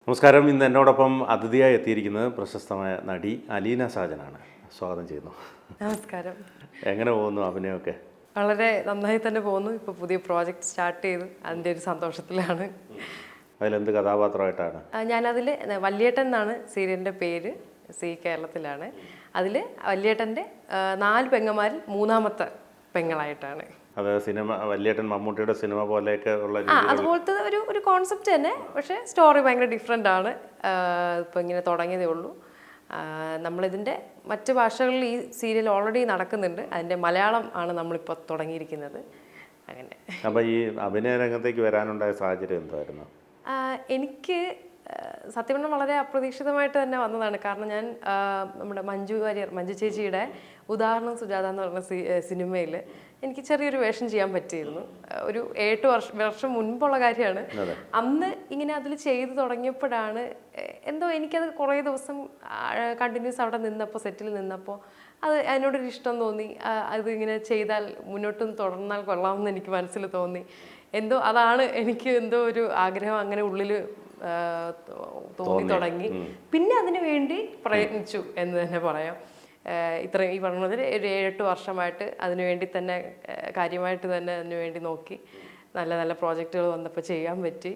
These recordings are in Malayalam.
നമസ്കാരം. ഇന്ന് എന്നോടൊപ്പം അതിഥിയായി എത്തിയിരിക്കുന്നത് പ്രശസ്തമായ നടി അലീന സാജനാണ്. സ്വാഗതം ചെയ്യുന്നു. നമസ്കാരം. എങ്ങനെ പോകുന്നു അഭിനയമൊക്കെ? വളരെ നന്നായി തന്നെ പോകുന്നു. ഇപ്പോൾ പുതിയ പ്രോജക്റ്റ് സ്റ്റാർട്ട് ചെയ്തു, അതിൻ്റെ ഒരു സന്തോഷത്തിലാണ്. അതിലെന്ത് കഥാപാത്രമായിട്ടാണ്? ഞാനതിൽ വല്യേട്ടൻ എന്നാണ് സീരിയലിൻ്റെ പേര്. കേരളത്തിലാണ്. അതിൽ വല്യേട്ടൻ്റെ 4 പെങ്ങന്മാരിൽ 3ാമത്തെ പെങ്ങളായിട്ടാണ്. അത് സിനിമ വല്യേട്ടൻ മമ്മൂട്ടിയുടെ സിനിമ പോലെയൊക്കെ ഉള്ള അതുപോലത്തെ ഒരു കോൺസെപ്റ്റ് തന്നെ, പക്ഷേ സ്റ്റോറി ഭയങ്കര ഡിഫറെൻ്റ് ആണ്. ഇപ്പോൾ ഇങ്ങനെ തുടങ്ങിയതേ ഉള്ളൂ. നമ്മളിതിൻ്റെ മറ്റ് ഭാഷകളിൽ ഈ സീരിയൽ ഓൾറെഡി നടക്കുന്നുണ്ട്. അതിൻ്റെ മലയാളം ആണ് നമ്മളിപ്പോൾ തുടങ്ങിയിരിക്കുന്നത്. അങ്ങനെ. അപ്പോൾ ഈ അഭിനയ രംഗത്തേക്ക് വരാനുണ്ടായ സാഹചര്യം എന്തായിരുന്നു? എനിക്ക് സത്യം പറഞ്ഞാൽ വളരെ അപ്രതീക്ഷിതമായിട്ട് തന്നെ വന്നതാണ്. കാരണം ഞാൻ നമ്മുടെ മഞ്ജു ചേച്ചിയുടെ ഉദാഹരണം സുജാത എന്ന് പറഞ്ഞ സിനിമയിൽ എനിക്ക് ചെറിയൊരു വേഷം ചെയ്യാൻ പറ്റിയിരുന്നു. ഒരു 7 വർഷം മുൻപുള്ള കാര്യമാണ്. അന്ന് ഇങ്ങനെ അതിൽ ചെയ്തു തുടങ്ങിയപ്പോഴാണ് എന്തോ എനിക്കത് കുറേ ദിവസം കണ്ടിന്യൂസ് അവിടെ നിന്നപ്പോൾ, സെറ്റിൽ നിന്നപ്പോൾ അതിനോടൊരു ഇഷ്ടം തോന്നി. അത് ഇങ്ങനെ ചെയ്താൽ മുന്നോട്ടും തുടർന്നാൽ കൊള്ളാമെന്ന് എനിക്ക് മനസ്സിൽ തോന്നി. എന്തോ അതാണ് എനിക്ക് എന്തോ ഒരു ആഗ്രഹം അങ്ങനെ ഉള്ളിൽ തോന്നി തുടങ്ങി. പിന്നെ അതിനു വേണ്ടി പ്രയത്നിച്ചു എന്ന് തന്നെ പറയാം. ഇത്രയും ഈ പറഞ്ഞത് ഒരു 7-8 വർഷമായിട്ട് അതിനുവേണ്ടി തന്നെ കാര്യമായിട്ട് തന്നെ അതിനുവേണ്ടി നോക്കി. നല്ല നല്ല പ്രോജക്റ്റുകൾ വന്നപ്പോൾ ചെയ്യാൻ പറ്റി.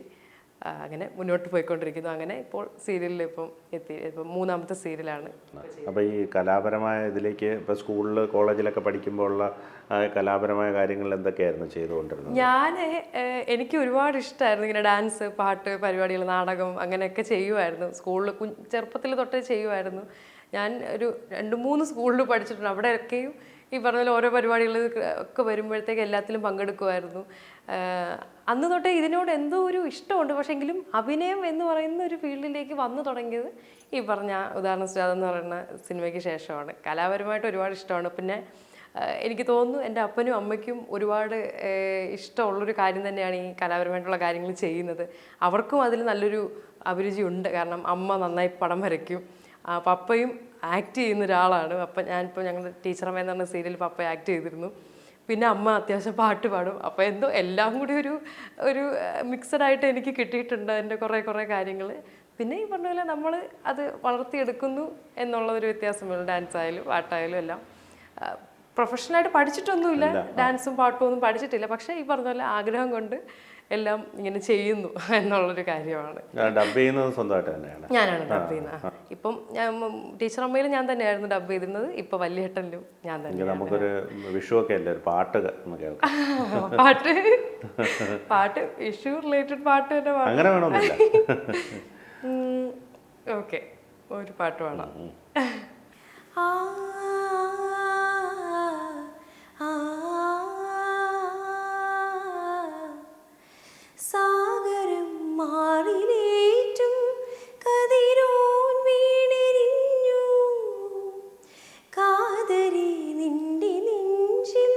അങ്ങനെ മുന്നോട്ട് പോയിക്കൊണ്ടിരിക്കുന്നു. അങ്ങനെ ഇപ്പോൾ സീരിയലിൽ ഇപ്പം 3ാമത്തെ സീരിയലാണ്. അപ്പോൾ ഈ കലാപരമായ ഇതിലേക്ക് ഇപ്പോൾ സ്കൂളിൽ കോളേജിലൊക്കെ പഠിക്കുമ്പോൾ ഉള്ള കലാപരമായ കാര്യങ്ങൾ എന്തൊക്കെയായിരുന്നു ചെയ്തുകൊണ്ടിരുന്നത്? എനിക്ക് ഒരുപാട് ഇഷ്ടമായിരുന്നു ഇങ്ങനെ ഡാൻസ്, പാട്ട് പരിപാടികൾ, നാടകം അങ്ങനെയൊക്കെ ചെയ്യുമായിരുന്നു. സ്കൂളിൽ ചെറുപ്പത്തിൽ തൊട്ടേ ചെയ്യുമായിരുന്നു. ഞാൻ ഒരു 2-3 സ്കൂളിൽ പഠിച്ചിട്ടുണ്ട്. അവിടെയൊക്കെയും ഈ പറഞ്ഞ പോലെ ഓരോ പരിപാടികൾ ഒക്കെ വരുമ്പോഴത്തേക്ക് എല്ലാത്തിലും പങ്കെടുക്കുമായിരുന്നു. അന്ന് തൊട്ടേ ഇതിനോട് എന്തോ ഒരു ഇഷ്ടമുണ്ട്. പക്ഷേ എങ്കിലും അഭിനയം എന്ന് പറയുന്ന ഒരു ഫീൽഡിലേക്ക് വന്നു തുടങ്ങിയത് ഈ പറഞ്ഞ ഉദാഹരണം സുജാത എന്ന് പറയുന്ന സിനിമയ്ക്ക് ശേഷമാണ്. കലാപരമായിട്ട് ഒരുപാട് ഇഷ്ടമാണ്. പിന്നെ എനിക്ക് തോന്നുന്നു എൻ്റെ അപ്പനും അമ്മയ്ക്കും ഒരുപാട് ഇഷ്ടമുള്ളൊരു കാര്യം തന്നെയാണ് ഈ കലാപരമായിട്ടുള്ള കാര്യങ്ങൾ ചെയ്യുന്നത്. അവർക്കും അതിൽ നല്ലൊരു അഭിരുചി ഉണ്ട്. കാരണം അമ്മ നന്നായി പടം വരയ്ക്കും, പപ്പയും ആക്ട് ചെയ്യുന്ന ഒരാളാണ്. അപ്പം ഞാനിപ്പോൾ ഞങ്ങളുടെ ടീച്ചറമ്മ എന്ന് പറഞ്ഞ സീരിയൽ പപ്പ ആക്ട് ചെയ്തിരുന്നു. പിന്നെ അമ്മ അത്യാവശ്യം പാട്ട് പാടും. അപ്പോൾ എന്തോ എല്ലാം കൂടി ഒരു മിക്സഡായിട്ട് എനിക്ക് കിട്ടിയിട്ടുണ്ട് അതിൻ്റെ കുറേ കാര്യങ്ങൾ. പിന്നെ ഈ പറഞ്ഞ പോലെ നമ്മൾ അത് വളർത്തിയെടുക്കുന്നു എന്നുള്ളതൊരു വ്യത്യാസമുണ്ട്. ഡാൻസ് ആയാലും പാട്ടായാലും എല്ലാം. പ്രൊഫഷണലായിട്ട് പഠിച്ചിട്ടൊന്നുമില്ല, ഡാൻസും പാട്ടും ഒന്നും പഠിച്ചിട്ടില്ല. പക്ഷേ ഈ പറഞ്ഞ പോലെ ആഗ്രഹം കൊണ്ട് എല്ലാം ഇങ്ങനെ ചെയ്യുന്നു എന്നുള്ളൊരു കാര്യമാണ്. ഡബ് ചെയ്യുന്നത് സ്വന്തമായിട്ട് തന്നെയാണ്? ഞാനാണ് ഡബ് ചെയ്യുന്നത്. ഇപ്പം ടീച്ചറമ്മയിൽ ഞാൻ തന്നെയായിരുന്നു ഡബ് ചെയ്തിരുന്നത്. ഇപ്പൊ വല്യേട്ടനിലും ഞാൻ തന്നെ. നമുക്കൊരു വിഷുവൊക്കെ അല്ലേ ഒരു പാട്ട് പാട്ട് വിഷു റിലേറ്റഡ് പാട്ട് തന്നെ അങ്ങനെ വേണമെന്നില്ല. ഓക്കെ, ഒരു പാട്ട് പാടാം. സാഗരം മാറിലേറ്റും കതിരോൻ വീണെരിഞ്ഞു, കാതരി നിന്റെ നെഞ്ചിൽ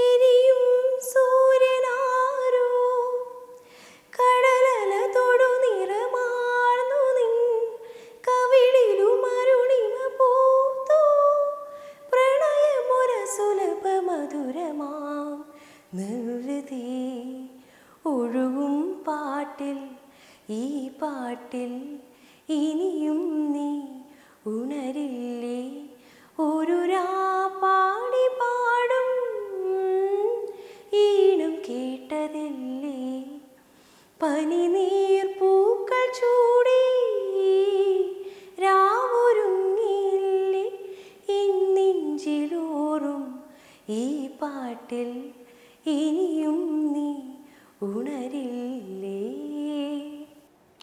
എരിയും സൂര്യനാരോ, കടലല തൊടു നിറമാർന്നു നിൻ കവിളിലും അരുണിമ പൂത്തോ, പ്രണയമൊര സുലഭ മധുരമാം നിർവൃതി ഒഴുകും പാട്ടിൽ, ഈ പാട്ടിൽ ഇനിയും നീ ഉണരില്ലേ, ഒരു പാടി പാടും ഈണം കേട്ടതില്ലേ, പനിനീർ പൂക്കൾ ചൂടി രാവൊരുങ്ങിയില്ലേ, ഇന്നെഞ്ചിലൂറും ഈ പാട്ടിൽ ഇനിയും നീ ഉണരില്ലേ.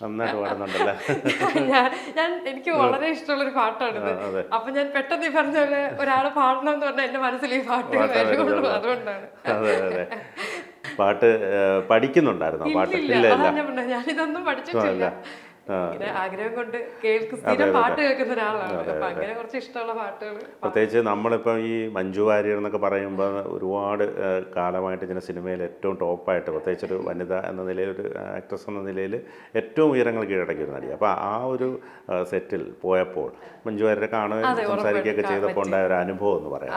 നന്നായിട്ട് പാടുന്നുണ്ടല്ലേ? എനിക്ക് വളരെ ഇഷ്ടമുള്ളൊരു പാട്ടാണിത്. അപ്പൊ ഞാൻ പെട്ടെന്ന് ഈ പറഞ്ഞ പോലെ ഒരാളെ പാടണം എന്ന് പറഞ്ഞാൽ എന്റെ മനസ്സിൽ ഈ പാട്ട് വരുള്ളൂ. അതുകൊണ്ടാണ്. പാട്ട് പഠിക്കുന്നുണ്ടായിരുന്നു? ഞാനിതൊന്നും പഠിച്ചിട്ടില്ല. ആഗ്രഹം കൊണ്ട് സ്ഥിരം പാട്ട് കേൾക്കുന്ന ഒരാളാണ്. അപ്പൊ അങ്ങനെ കുറച്ച് ഇഷ്ടമുള്ള പാട്ടുകൾ. പ്രത്യേകിച്ച് നമ്മളിപ്പോൾ ഈ മഞ്ജു വാര്യർ എന്നൊക്കെ പറയുമ്പോൾ ഒരുപാട് കാലമായിട്ട് ഇങ്ങനെ സിനിമയിൽ ഏറ്റവും ടോപ്പായിട്ട്, പ്രത്യേകിച്ച് ഒരു വനിത എന്ന നിലയിൽ, ഒരു ആക്ട്രസ് എന്ന നിലയിൽ ഏറ്റവും ഉയരങ്ങൾ കീഴടക്കിയ ഒരു നടി. അപ്പോൾ ആ ഒരു സെറ്റിൽ പോയപ്പോൾ മഞ്ജു വാര്യരെ കാണുകയും സംസാരിക്കുകയൊക്കെ ചെയ്തപ്പോൾ ഉണ്ടായ ഒരു അനുഭവം എന്ന് പറയാം.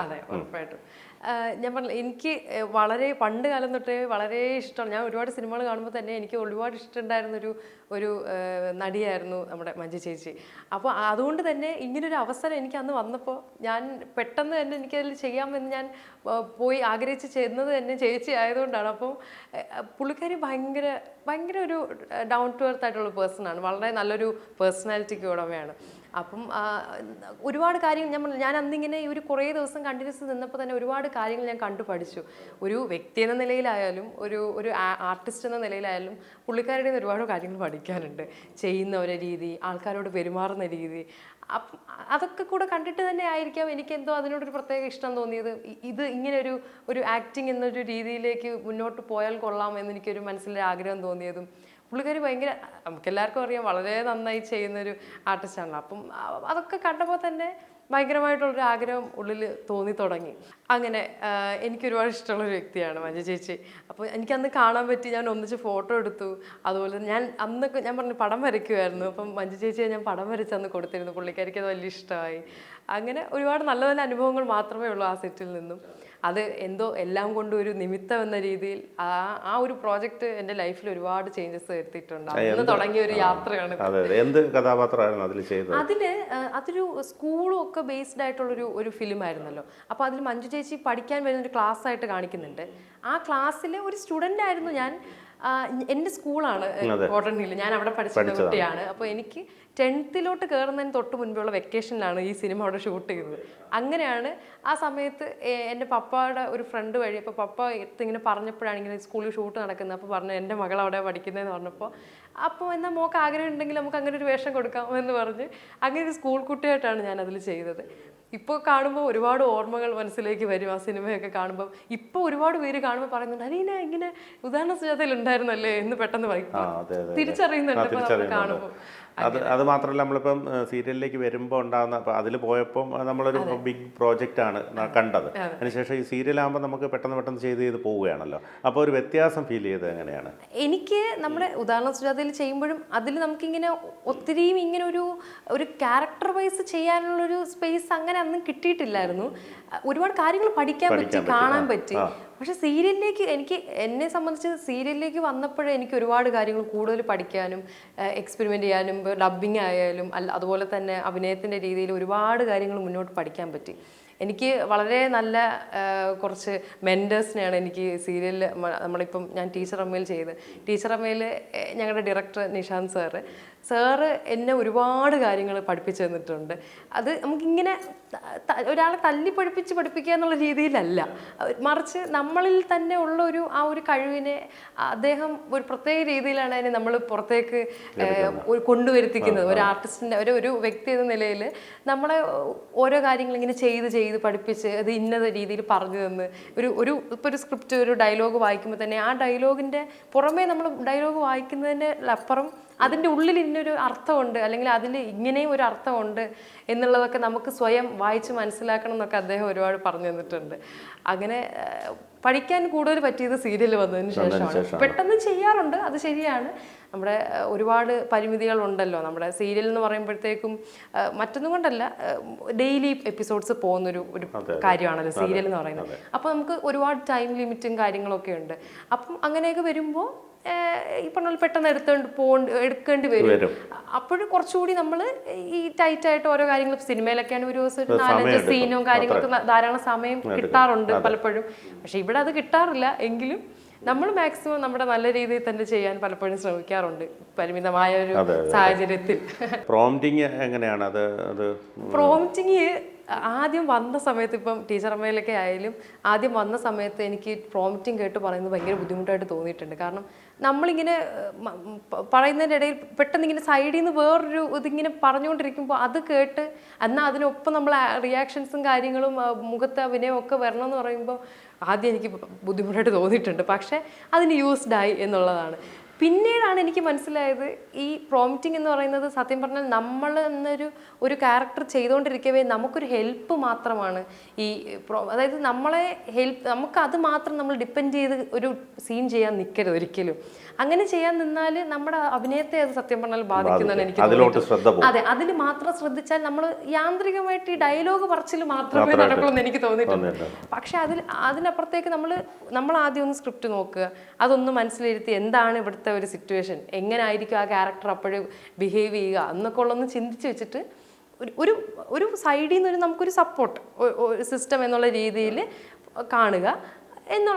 ഞാൻ പറഞ്ഞില്ല എനിക്ക് വളരെ പണ്ട് കാലം തൊട്ടേ വളരെ ഇഷ്ടമാണ്. ഞാൻ ഒരുപാട് സിനിമകൾ കാണുമ്പോൾ തന്നെ എനിക്ക് ഒരുപാട് ഇഷ്ടമുണ്ടായിരുന്നൊരു ഒരു നടിയായിരുന്നു നമ്മുടെ മഞ്ജു ചേച്ചി. അപ്പോൾ അതുകൊണ്ട് തന്നെ ഇങ്ങനൊരു അവസരം എനിക്ക് അന്ന് വന്നപ്പോൾ ഞാൻ പെട്ടെന്ന് തന്നെ എനിക്കതിൽ ചെയ്യാമെന്ന് ഞാൻ പോയി ആഗ്രഹിച്ച് ചെന്നത് തന്നെ ചേച്ചി ആയതുകൊണ്ടാണ്. അപ്പോൾ പുള്ളിക്കാരി ഭയങ്കര ഭയങ്കര ഒരു ഡൗൺ ടു എർത്ത് ആയിട്ടുള്ള പേഴ്സണാണ്, വളരെ നല്ലൊരു പേഴ്സണാലിറ്റിക്ക് ഉടമയാണ്. അപ്പം ഒരുപാട് കാര്യങ്ങൾ ഞാൻ അന്നിങ്ങനെ ഈ ഒരു കുറേ ദിവസം കണ്ടിന്യൂസ് നിന്നപ്പോൾ തന്നെ ഒരുപാട് കാര്യങ്ങൾ ഞാൻ കണ്ടു പഠിച്ചു. ഒരു വ്യക്തി എന്ന നിലയിലായാലും ഒരു ആർട്ടിസ്റ്റ് എന്ന നിലയിലായാലും പുള്ളിക്കാരുടെ നിന്ന് ഒരുപാട് കാര്യങ്ങൾ പഠിക്കാനുണ്ട്. ചെയ്യുന്ന ഒരു രീതി, ആൾക്കാരോട് പെരുമാറുന്ന രീതി, അതൊക്കെ കൂടെ കണ്ടിട്ട് തന്നെ ആയിരിക്കാം എനിക്കെന്തോ അതിനോടൊരു പ്രത്യേക ഇഷ്ടം തോന്നിയത്. ഇത് ഇങ്ങനെ ഒരു ആക്ടിങ് എന്നൊരു രീതിയിലേക്ക് മുന്നോട്ട് പോയാൽ കൊള്ളാം എന്നെനിക്കൊരു മനസ്സിലൊരു ആഗ്രഹം തോന്നിയതും. പുള്ളിക്കാരി ഭയങ്കര, നമുക്കെല്ലാവർക്കും അറിയാം, വളരെ നന്നായി ചെയ്യുന്നൊരു ആർട്ടിസ്റ്റാണല്ലോ. അപ്പം അതൊക്കെ കണ്ടപ്പോൾ തന്നെ ഭയങ്കരമായിട്ടുള്ളൊരു ആഗ്രഹം ഉള്ളിൽ തോന്നി തുടങ്ങി. അങ്ങനെ എനിക്കൊരുപാട് ഇഷ്ടമുള്ളൊരു വ്യക്തിയാണ് മഞ്ജു ചേച്ചി. അപ്പോൾ എനിക്കന്ന് കാണാൻ പറ്റി, ഞാൻ ഒന്നിച്ച് ഫോട്ടോ എടുത്തു. അതുപോലെ ഞാൻ അന്നൊക്കെ ഞാൻ പറഞ്ഞു പടം വരയ്ക്കുമായിരുന്നു. അപ്പം മഞ്ജു ചേച്ചിയെ ഞാൻ പടം വരച്ചന്ന് കൊടുത്തിരുന്നു. പുള്ളിക്കാരിക്ക് അത് വലിയ ഇഷ്ടമായി. അങ്ങനെ ഒരുപാട് നല്ല നല്ല അനുഭവങ്ങൾ മാത്രമേ ഉള്ളൂ ആ സെറ്റിൽ നിന്നും. അത് എന്തോ എല്ലാം കൊണ്ടും ഒരു നിമിത്തം എന്ന രീതിയിൽ ആ ഒരു പ്രോജക്റ്റ് എൻ്റെ ലൈഫിൽ ഒരുപാട് ചേഞ്ചസ് വരുത്തിയിട്ടുണ്ട്. അന്ന് തുടങ്ങിയ ഒരു യാത്രയാണ്. എന്ത് കഥാപാത്രമായിരുന്നു അതിൽ ചെയ്തത്? അതൊരു സ്കൂളും ഒക്കെ ബേസ്ഡ് ആയിട്ടുള്ളൊരു ഫിലിം ആയിരുന്നല്ലോ. അപ്പോൾ അതിൽ മഞ്ജു ചേച്ചി പഠിക്കാൻ വരുന്നൊരു ക്ലാസ് ആയിട്ട് കാണിക്കുന്നുണ്ട്. ആ ക്ലാസ്സിലെ ഒരു സ്റ്റുഡൻ്റ് ആയിരുന്നു ഞാൻ. എൻ്റെ സ്കൂളാണ് കോട്ടൺ ഹില്ല്, ഞാൻ അവിടെ പഠിച്ചിരുന്ന കുട്ടിയാണ്. അപ്പോൾ എനിക്ക് 10th കയറുന്നതിന് തൊട്ട് മുൻപുള്ള വെക്കേഷനിലാണ് ഈ സിനിമ അവിടെ ഷൂട്ട് ചെയ്തത്. അങ്ങനെയാണ് ആ സമയത്ത് എൻ്റെ പപ്പയുടെ ഒരു ഫ്രണ്ട് വഴി, അപ്പോൾ പപ്പ ഇങ്ങനെ പറഞ്ഞപ്പോഴാണ് ഇങ്ങനെ സ്കൂളിൽ ഷൂട്ട് നടക്കുന്നത്. അപ്പോൾ പറഞ്ഞു എൻ്റെ മകൾ അവിടെ പഠിക്കുന്നതെന്ന് പറഞ്ഞപ്പോൾ, അപ്പോൾ എന്നാൽ മോൾക്ക് ആഗ്രഹം ഉണ്ടെങ്കിൽ നമുക്ക് അങ്ങനെ ഒരു വേഷം കൊടുക്കാം എന്ന് പറഞ്ഞ് അങ്ങനെ ഒരു സ്കൂൾ കുട്ടിയായിട്ടാണ് ഞാൻ അതിൽ ചെയ്തത്. ഇപ്പോൾ കാണുമ്പോൾ ഒരുപാട് ഓർമ്മകൾ മനസ്സിലേക്ക് വരും ആ സിനിമയൊക്കെ കാണുമ്പോൾ. ഇപ്പോൾ ഒരുപാട് പേര് കാണുമ്പോൾ പറയുന്നുണ്ട് അലീന ഇങ്ങനെ ഉദാഹരണ സുജാതയിൽ ഉണ്ടായിരുന്നല്ലേ എന്ന് പെട്ടെന്ന് തിരിച്ചറിയുന്നുണ്ട് കാണുമ്പോൾ. അത് മാത്രമല്ല, നമ്മളിപ്പം സീരിയലിലേക്ക് വരുമ്പോൾ ഉണ്ടാകുന്ന, അപ്പം അതിൽ പോയപ്പം നമ്മളൊരു ബിഗ് പ്രോജക്റ്റാണ് കണ്ടത്. അതിനുശേഷം ഈ സീരിയലാകുമ്പോൾ നമുക്ക് പെട്ടെന്ന് ചെയ്ത് പോവുകയാണല്ലോ. അപ്പോൾ ഒരു വ്യത്യാസം ഫീൽ ചെയ്തത് എങ്ങനെയാണ്? എനിക്ക് നമ്മുടെ ഉദാഹരണ സുജാതയിൽ ചെയ്യുമ്പോഴും അതിൽ നമുക്കിങ്ങനെ ഒത്തിരിയും ഇങ്ങനെ ഒരു ക്യാരക്ടർ വൈസ് ചെയ്യാനുള്ളൊരു സ്പേസ് അങ്ങനെ അന്നും കിട്ടിയിട്ടില്ലായിരുന്നു. ഒരുപാട് കാര്യങ്ങൾ പഠിക്കാൻ പറ്റി, കാണാൻ പറ്റി. പക്ഷെ സീരിയലിലേക്ക് എന്നെ സംബന്ധിച്ച് സീരിയലിലേക്ക് വന്നപ്പോഴേ എനിക്ക് ഒരുപാട് കാര്യങ്ങൾ കൂടുതൽ പഠിക്കാനും എക്സ്പെരിമെൻ്റ് ചെയ്യാനും, ഡബ്ബിങ് ആയാലും അതുപോലെ തന്നെ അഭിനയത്തിൻ്റെ രീതിയിൽ ഒരുപാട് കാര്യങ്ങൾ മുന്നോട്ട് പഠിക്കാൻ പറ്റി. എനിക്ക് വളരെ നല്ല കുറച്ച് മെൻറ്റേഴ്സിനെയാണ് എനിക്ക് സീരിയലിൽ. നമ്മളിപ്പം ഞാൻ ടീച്ചർ അമ്മയിൽ ചെയ്ത്, ടീച്ചർ അമ്മയിൽ ഞങ്ങളുടെ ഡയറക്ടർ നിഷാന്ത് സാറ് എന്നെ ഒരുപാട് കാര്യങ്ങൾ പഠിപ്പിച്ചു തന്നിട്ടുണ്ട്. അത് നമുക്കിങ്ങനെ ഒരാളെ പഠിപ്പിക്കുക എന്നുള്ള രീതിയിലല്ല, മറിച്ച് നമ്മളിൽ തന്നെ ഉള്ള ആ ഒരു കഴിവിനെ അദ്ദേഹം ഒരു പ്രത്യേക രീതിയിലാണ് അതിനെ നമ്മൾ പുറത്തേക്ക് കൊണ്ടുവരുത്തിക്കുന്നത്. ഒരു ആർട്ടിസ്റ്റിൻ്റെ ഒരു വ്യക്തി എന്ന നിലയിൽ നമ്മളെ ഓരോ കാര്യങ്ങൾ ഇങ്ങനെ ചെയ്ത് പഠിപ്പിച്ച് അത് ഇന്നത് രീതിയിൽ പറഞ്ഞു തന്ന് ഇപ്പോൾ ഒരു സ്ക്രിപ്റ്റ്, ഒരു ഡയലോഗ് വായിക്കുമ്പോൾ തന്നെ ആ ഡയലോഗിൻ്റെ പുറമേ നമ്മൾ ഡയലോഗ് വായിക്കുന്നതിൻ്റെ അപ്പുറം അതിൻ്റെ ഉള്ളിൽ ഇന്നൊരു അർത്ഥമുണ്ട്, അല്ലെങ്കിൽ അതിൽ ഇങ്ങനെയും ഒരു അർത്ഥമുണ്ട് എന്നുള്ളതൊക്കെ നമുക്ക് സ്വയം വായിച്ച് മനസ്സിലാക്കണം എന്നൊക്കെ അദ്ദേഹം ഒരുപാട് പറഞ്ഞു തന്നിട്ടുണ്ട്. അങ്ങനെ പഠിക്കാൻ കൂടുതൽ പറ്റിയത് സീരിയൽ വന്നതിന് ശേഷമാണ്. പെട്ടെന്ന് ചെയ്യാറുണ്ട്, അത് ശരിയാണ്. നമ്മുടെ ഒരുപാട് പരിമിതികളുണ്ടല്ലോ നമ്മുടെ സീരിയൽ എന്ന് പറയുമ്പോഴത്തേക്കും. മറ്റൊന്നും കൊണ്ടല്ല, ഡെയിലി എപ്പിസോഡ്സ് പോകുന്നൊരു കാര്യമാണല്ലോ സീരിയൽ എന്ന് പറയുന്നത്. അപ്പോൾ നമുക്ക് ഒരുപാട് ടൈം ലിമിറ്റും കാര്യങ്ങളൊക്കെ ഉണ്ട്. അപ്പം അങ്ങനെയൊക്കെ വരുമ്പോൾ ഈ പറഞ്ഞ പെട്ടെന്ന് എടുക്കേണ്ടി വരും. അപ്പോഴും കുറച്ചുകൂടി നമ്മൾ ഈ ടൈറ്റായിട്ട് ഓരോ കാര്യങ്ങളും, സിനിമയിലൊക്കെയാണ് ഒരു ദിവസം 4-5 സീനും കാര്യങ്ങളൊക്കെ ധാരാളം സമയം കിട്ടാറുണ്ട് പലപ്പോഴും. പക്ഷെ ഇവിടെ അത് കിട്ടാറില്ല. എങ്കിലും നമ്മൾ മാക്സിമം നമ്മുടെ നല്ല രീതിയിൽ തന്നെ ചെയ്യാൻ പലപ്പോഴും ശ്രമിക്കാറുണ്ട് പരിമിതമായ ഒരു സാഹചര്യത്തിൽ. പ്രോംപ്റ്റിങ് എങ്ങനെയാണ്? പ്രോംപ്റ്റിങ് ആദ്യം വന്ന സമയത്ത്, ഇപ്പം ടീച്ചർ അമ്മയിലൊക്കെ ആയാലും ആദ്യം വന്ന സമയത്ത് എനിക്ക് പ്രോംപ്റ്റിങ് കേട്ട് പറയുന്നത് ഭയങ്കര ബുദ്ധിമുട്ടായിട്ട് തോന്നിയിട്ടുണ്ട്. കാരണം നമ്മളിങ്ങനെ പറയുന്നതിൻ്റെ ഇടയിൽ പെട്ടെന്ന് ഇങ്ങനെ സൈഡിൽ നിന്ന് വേറൊരു ഇതിങ്ങനെ പറഞ്ഞുകൊണ്ടിരിക്കുമ്പോൾ അത് കേട്ട് എന്നാൽ അതിനൊപ്പം നമ്മൾ റിയാക്ഷൻസും കാര്യങ്ങളും മുഖത്തെ അഭിനയം ഒക്കെ വരണം എന്ന് പറയുമ്പോൾ ആദ്യം എനിക്ക് ബുദ്ധിമുട്ടായിട്ട് തോന്നിയിട്ടുണ്ട്. പക്ഷേ അതിന് യൂസ്ഡായി എന്നുള്ളതാണ്. പിന്നീടാണ് എനിക്ക് മനസ്സിലായത് ഈ പ്രോംപ്റ്റിംഗ് എന്ന് പറയുന്നത് സത്യം പറഞ്ഞാൽ നമ്മൾ ഒരു ക്യാരക്ടർ ചെയ്തുകൊണ്ടിരിക്കവേ നമുക്കൊരു ഹെൽപ്പ് മാത്രമാണ് ഈ അതായത് നമുക്ക് അത് മാത്രം നമ്മൾ ഡിപ്പെൻഡ് ചെയ്ത് ഒരു സീൻ ചെയ്യാൻ നിൽക്കരുത് ഒരിക്കലും. അങ്ങനെ ചെയ്യാൻ നിന്നാൽ നമ്മുടെ അഭിനയത്തെ അത് സത്യം പറഞ്ഞാൽ ബാധിക്കുന്നതാണ് എനിക്ക് തോന്നുന്നത്. അതെ, അതിൽ മാത്രം ശ്രദ്ധിച്ചാൽ നമ്മൾ യാന്ത്രികമായിട്ട് ഈ ഡയലോഗ് പറച്ചിൽ മാത്രമേ നടക്കുള്ളൂ എന്ന് എനിക്ക് തോന്നിയിട്ടുണ്ട്. പക്ഷെ അതിനപ്പുറത്തേക്ക് നമ്മൾ ആദ്യം ഒന്ന് സ്ക്രിപ്റ്റ് നോക്കുക, അതൊന്ന് മനസ്സിലിരുത്തി എന്താണ് ഇവിടുത്തെ ഒരു സിറ്റുവേഷൻ, എങ്ങനെ ആയിരിക്കും ആ ക്യാരക്ടർ അപ്പോഴും ബിഹേവ് ചെയ്യുക എന്നൊക്കെ ഉള്ളൊന്ന് ചിന്തിച്ച് വെച്ചിട്ട് ഒരു സൈഡിൽ നിന്ന് നമുക്കൊരു സപ്പോർട്ട് സിസ്റ്റം എന്നുള്ള രീതിയിൽ കാണുക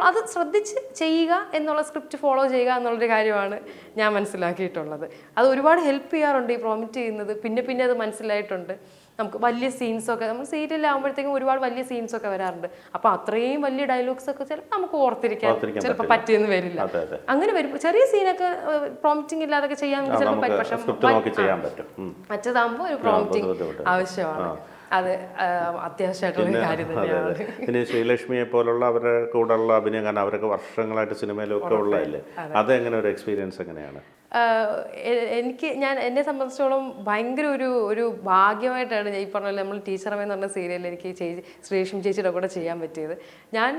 അത് ശ്രദ്ധിച്ച് ചെയ്യുക എന്നുള്ള സ്ക്രിപ്റ്റ് ഫോളോ ചെയ്യുക എന്നുള്ളൊരു കാര്യമാണ് ഞാൻ മനസ്സിലാക്കിയിട്ടുള്ളത്. അത് ഒരുപാട് ഹെൽപ്പ് ചെയ്യാറുണ്ട് ഈ പ്രോമിറ്റ് ചെയ്യുന്നത്. പിന്നെ അത് മനസ്സിലായിട്ടുണ്ട്. നമുക്ക് വലിയ സീൻസൊക്കെ നമ്മൾ സീരിയലാകുമ്പോഴത്തേക്കും ഒരുപാട് വലിയ സീൻസൊക്കെ വരാറുണ്ട്. അപ്പോൾ അത്രയും വലിയ ഡയലോഗ്സ് ഒക്കെ ചിലപ്പോൾ നമുക്ക് ഓർത്തിരിക്കാൻ ചിലപ്പോൾ പറ്റിയെന്ന് വരില്ല. അങ്ങനെ വരുമ്പോൾ ചെറിയ സീനൊക്കെ പ്രോമിറ്റിംഗ് ഇല്ലാതൊക്കെ ചെയ്യാൻ ചിലപ്പോൾ പറ്റും. പക്ഷെ മറ്റേതാകുമ്പോൾ ഒരു പ്രോമിറ്റിംഗ് ആവശ്യമാണ്. അത് അത്യാവശ്യമായിട്ടുള്ള കാര്യം തന്നെയാണ്. പിന്നെ ശ്രീലക്ഷ്മിയെ പോലുള്ള അവരുടെ കൂടെയുള്ള അഭിനയം, കാരണം അവരൊക്കെ വർഷങ്ങളായിട്ട് സിനിമയിലൊക്കെ ഉള്ളതല്ലേ, അതെങ്ങനെ ഒരു എക്സ്പീരിയൻസ് എങ്ങനെയാണ്? എന്നെ സംബന്ധിച്ചോളം ഭയങ്കര ഒരു ഭാഗ്യമായിട്ടാണ് ഈ പറഞ്ഞ നമ്മൾ ടീച്ചറമ്മ എന്ന് പറഞ്ഞ സീരിയലിൽ എനിക്ക് ശ്രീലക്ഷ്മി ചേച്ചിയുടെ കൂടെ ചെയ്യാൻ പറ്റിയത്. ഞാൻ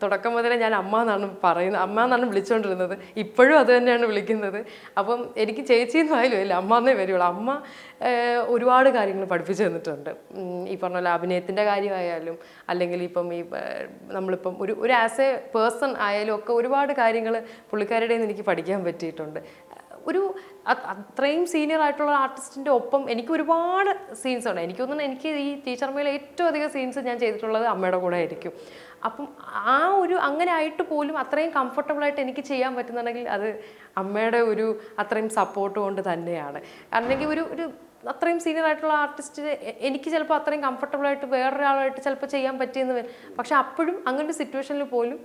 തുടക്കം മുതലേ ഞാൻ അമ്മ എന്നാണ് വിളിച്ചുകൊണ്ടിരുന്നത്. ഇപ്പോഴും അത് തന്നെയാണ് വിളിക്കുന്നത്. അപ്പം എനിക്ക് ചേച്ചിയെന്നും ആയാലും ഇല്ല, അമ്മ എന്നേ വരുള്ളൂ. അമ്മ ഒരുപാട് കാര്യങ്ങൾ പഠിപ്പിച്ചു തന്നിട്ടുണ്ട്. ഈ പറഞ്ഞ പോലെ അഭിനയത്തിൻ്റെ കാര്യമായാലും അല്ലെങ്കിൽ ഇപ്പം നമ്മളിപ്പം ഒരു ആസ് എ പേഴ്സൺ ആയാലും ഒക്കെ ഒരുപാട് കാര്യങ്ങൾ പുള്ളിക്കാരുടെ നിന്ന് എനിക്ക് പഠിക്കാൻ പറ്റിയിട്ടുണ്ട്. അത്രയും സീനിയർ ആയിട്ടുള്ള ആർട്ടിസ്റ്റിൻ്റെ ഒപ്പം എനിക്ക് ഒരുപാട് സീൻസ് ഉണ്ട്. എനിക്ക് തോന്നുന്നു എനിക്ക് ഈ ടീച്ചർമേലെ ഏറ്റവും അധികം സീൻസ് ഞാൻ ചെയ്തിട്ടുള്ളത് അമ്മയുടെ കൂടെ ആയിരിക്കും. അപ്പം അങ്ങനെ ആയിട്ട് പോലും അത്രയും കംഫർട്ടബിളായിട്ട് എനിക്ക് ചെയ്യാൻ പറ്റുന്നുണ്ടെങ്കിൽ അത് അമ്മയുടെ അത്രയും സപ്പോർട്ട് കൊണ്ട് തന്നെയാണ്. കാരണം ഒരു അത്രയും സീനിയർ ആയിട്ടുള്ള ആർട്ടിസ്റ്റ് എനിക്ക് ചിലപ്പോൾ അത്രയും കംഫർട്ടബിളായിട്ട് വേറൊരാളായിട്ട് ചിലപ്പോൾ ചെയ്യാൻ പറ്റിയെന്ന് വരും. പക്ഷെ അപ്പോഴും അങ്ങനൊരു സിറ്റുവേഷനിൽ പോലും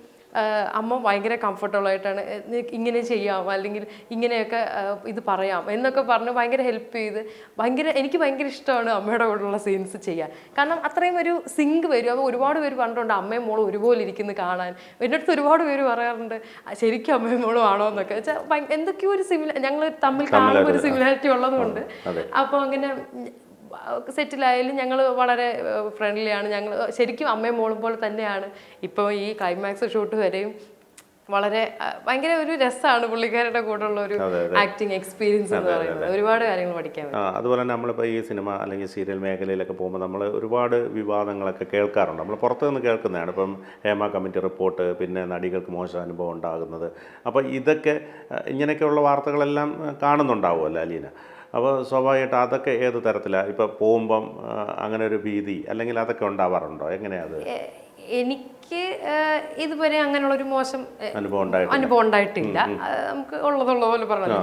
അമ്മ ഭയങ്കര കംഫർട്ടബിളായിട്ടാണ് ഇങ്ങനെ ചെയ്യാം അല്ലെങ്കിൽ ഇങ്ങനെയൊക്കെ ഇത് പറയാം എന്നൊക്കെ പറഞ്ഞ് ഭയങ്കര ഹെൽപ്പ് ചെയ്ത് എനിക്ക് ഭയങ്കര ഇഷ്ടമാണ് അമ്മയുടെ കൂടെയുള്ള സീൻസ് ചെയ്യാൻ. കാരണം അത്രയും ഒരു സിങ്ക് വരും. അപ്പോൾ ഒരുപാട് പേര് പറഞ്ഞിട്ടുണ്ട് അമ്മയും മോളും ഒരുപോലെ ഇരിക്കുന്നു കാണാൻ. എൻ്റെ അടുത്ത് ഒരുപാട് പേര് പറയാറുണ്ട് ശരിക്കും അമ്മയും മോളും ആണോ എന്നൊക്കെ വെച്ചാൽ എന്തൊക്കെയോ ഒരു ഞങ്ങൾ തമ്മിൽ കാണുമ്പോൾ ഒരു സിമിലാരിറ്റി ഉള്ളതുകൊണ്ട്. അപ്പോൾ അങ്ങനെ സെറ്റിലായാലും ഞങ്ങൾ വളരെ ഫ്രണ്ട്ലിയാണ്. ഞങ്ങൾ ശരിക്കും അമ്മയും മോളും പോലെ തന്നെയാണ്. ഇപ്പോൾ ഈ ക്ലൈമാക്സ് ഷൂട്ട് വരെയും വളരെ ഭയങ്കര ഒരു രസമാണ് പുള്ളിക്കാരുടെ കൂടെയുള്ള ഒരു ആക്ടിങ് എക്സ്പീരിയൻസ് എന്ന് പറയുന്നത്. ഒരുപാട് കാര്യങ്ങൾ പഠിക്കാൻ പറ്റും. അതുപോലെ തന്നെ നമ്മളിപ്പോൾ ഈ സിനിമ അല്ലെങ്കിൽ സീരിയൽ മേഖലയിലൊക്കെ പോകുമ്പോൾ നമ്മൾ ഒരുപാട് വിവാദങ്ങളൊക്കെ കേൾക്കാറുണ്ട്. നമ്മൾ പുറത്തു നിന്ന് കേൾക്കുന്നതാണ്. ഇപ്പം ഹേമ കമ്മിറ്റി റിപ്പോർട്ട്, പിന്നെ നടികൾക്ക് മോശം അനുഭവം ഉണ്ടാകുന്നത്. അപ്പോൾ ഇതൊക്കെ ഇങ്ങനെയൊക്കെയുള്ള വാർത്തകളെല്ലാം കാണുന്നുണ്ടാവുമല്ലോ അലീന. അപ്പോൾ സ്വാഭാവികമായിട്ട് അതൊക്കെ ഏത് തരത്തിലാണ് ഇപ്പോൾ പോകുമ്പം അങ്ങനെ ഒരു ഭീതി അല്ലെങ്കിൽ അതൊക്കെ ഉണ്ടാവാറുണ്ടോ? എങ്ങനെയാണ്? എനിക്ക് ഇതുവരെ അങ്ങനെയുള്ളൊരു മോശം അനുഭവം ഉണ്ടായിട്ടില്ല. നമുക്ക് ഉള്ള പോലെ പറഞ്ഞു.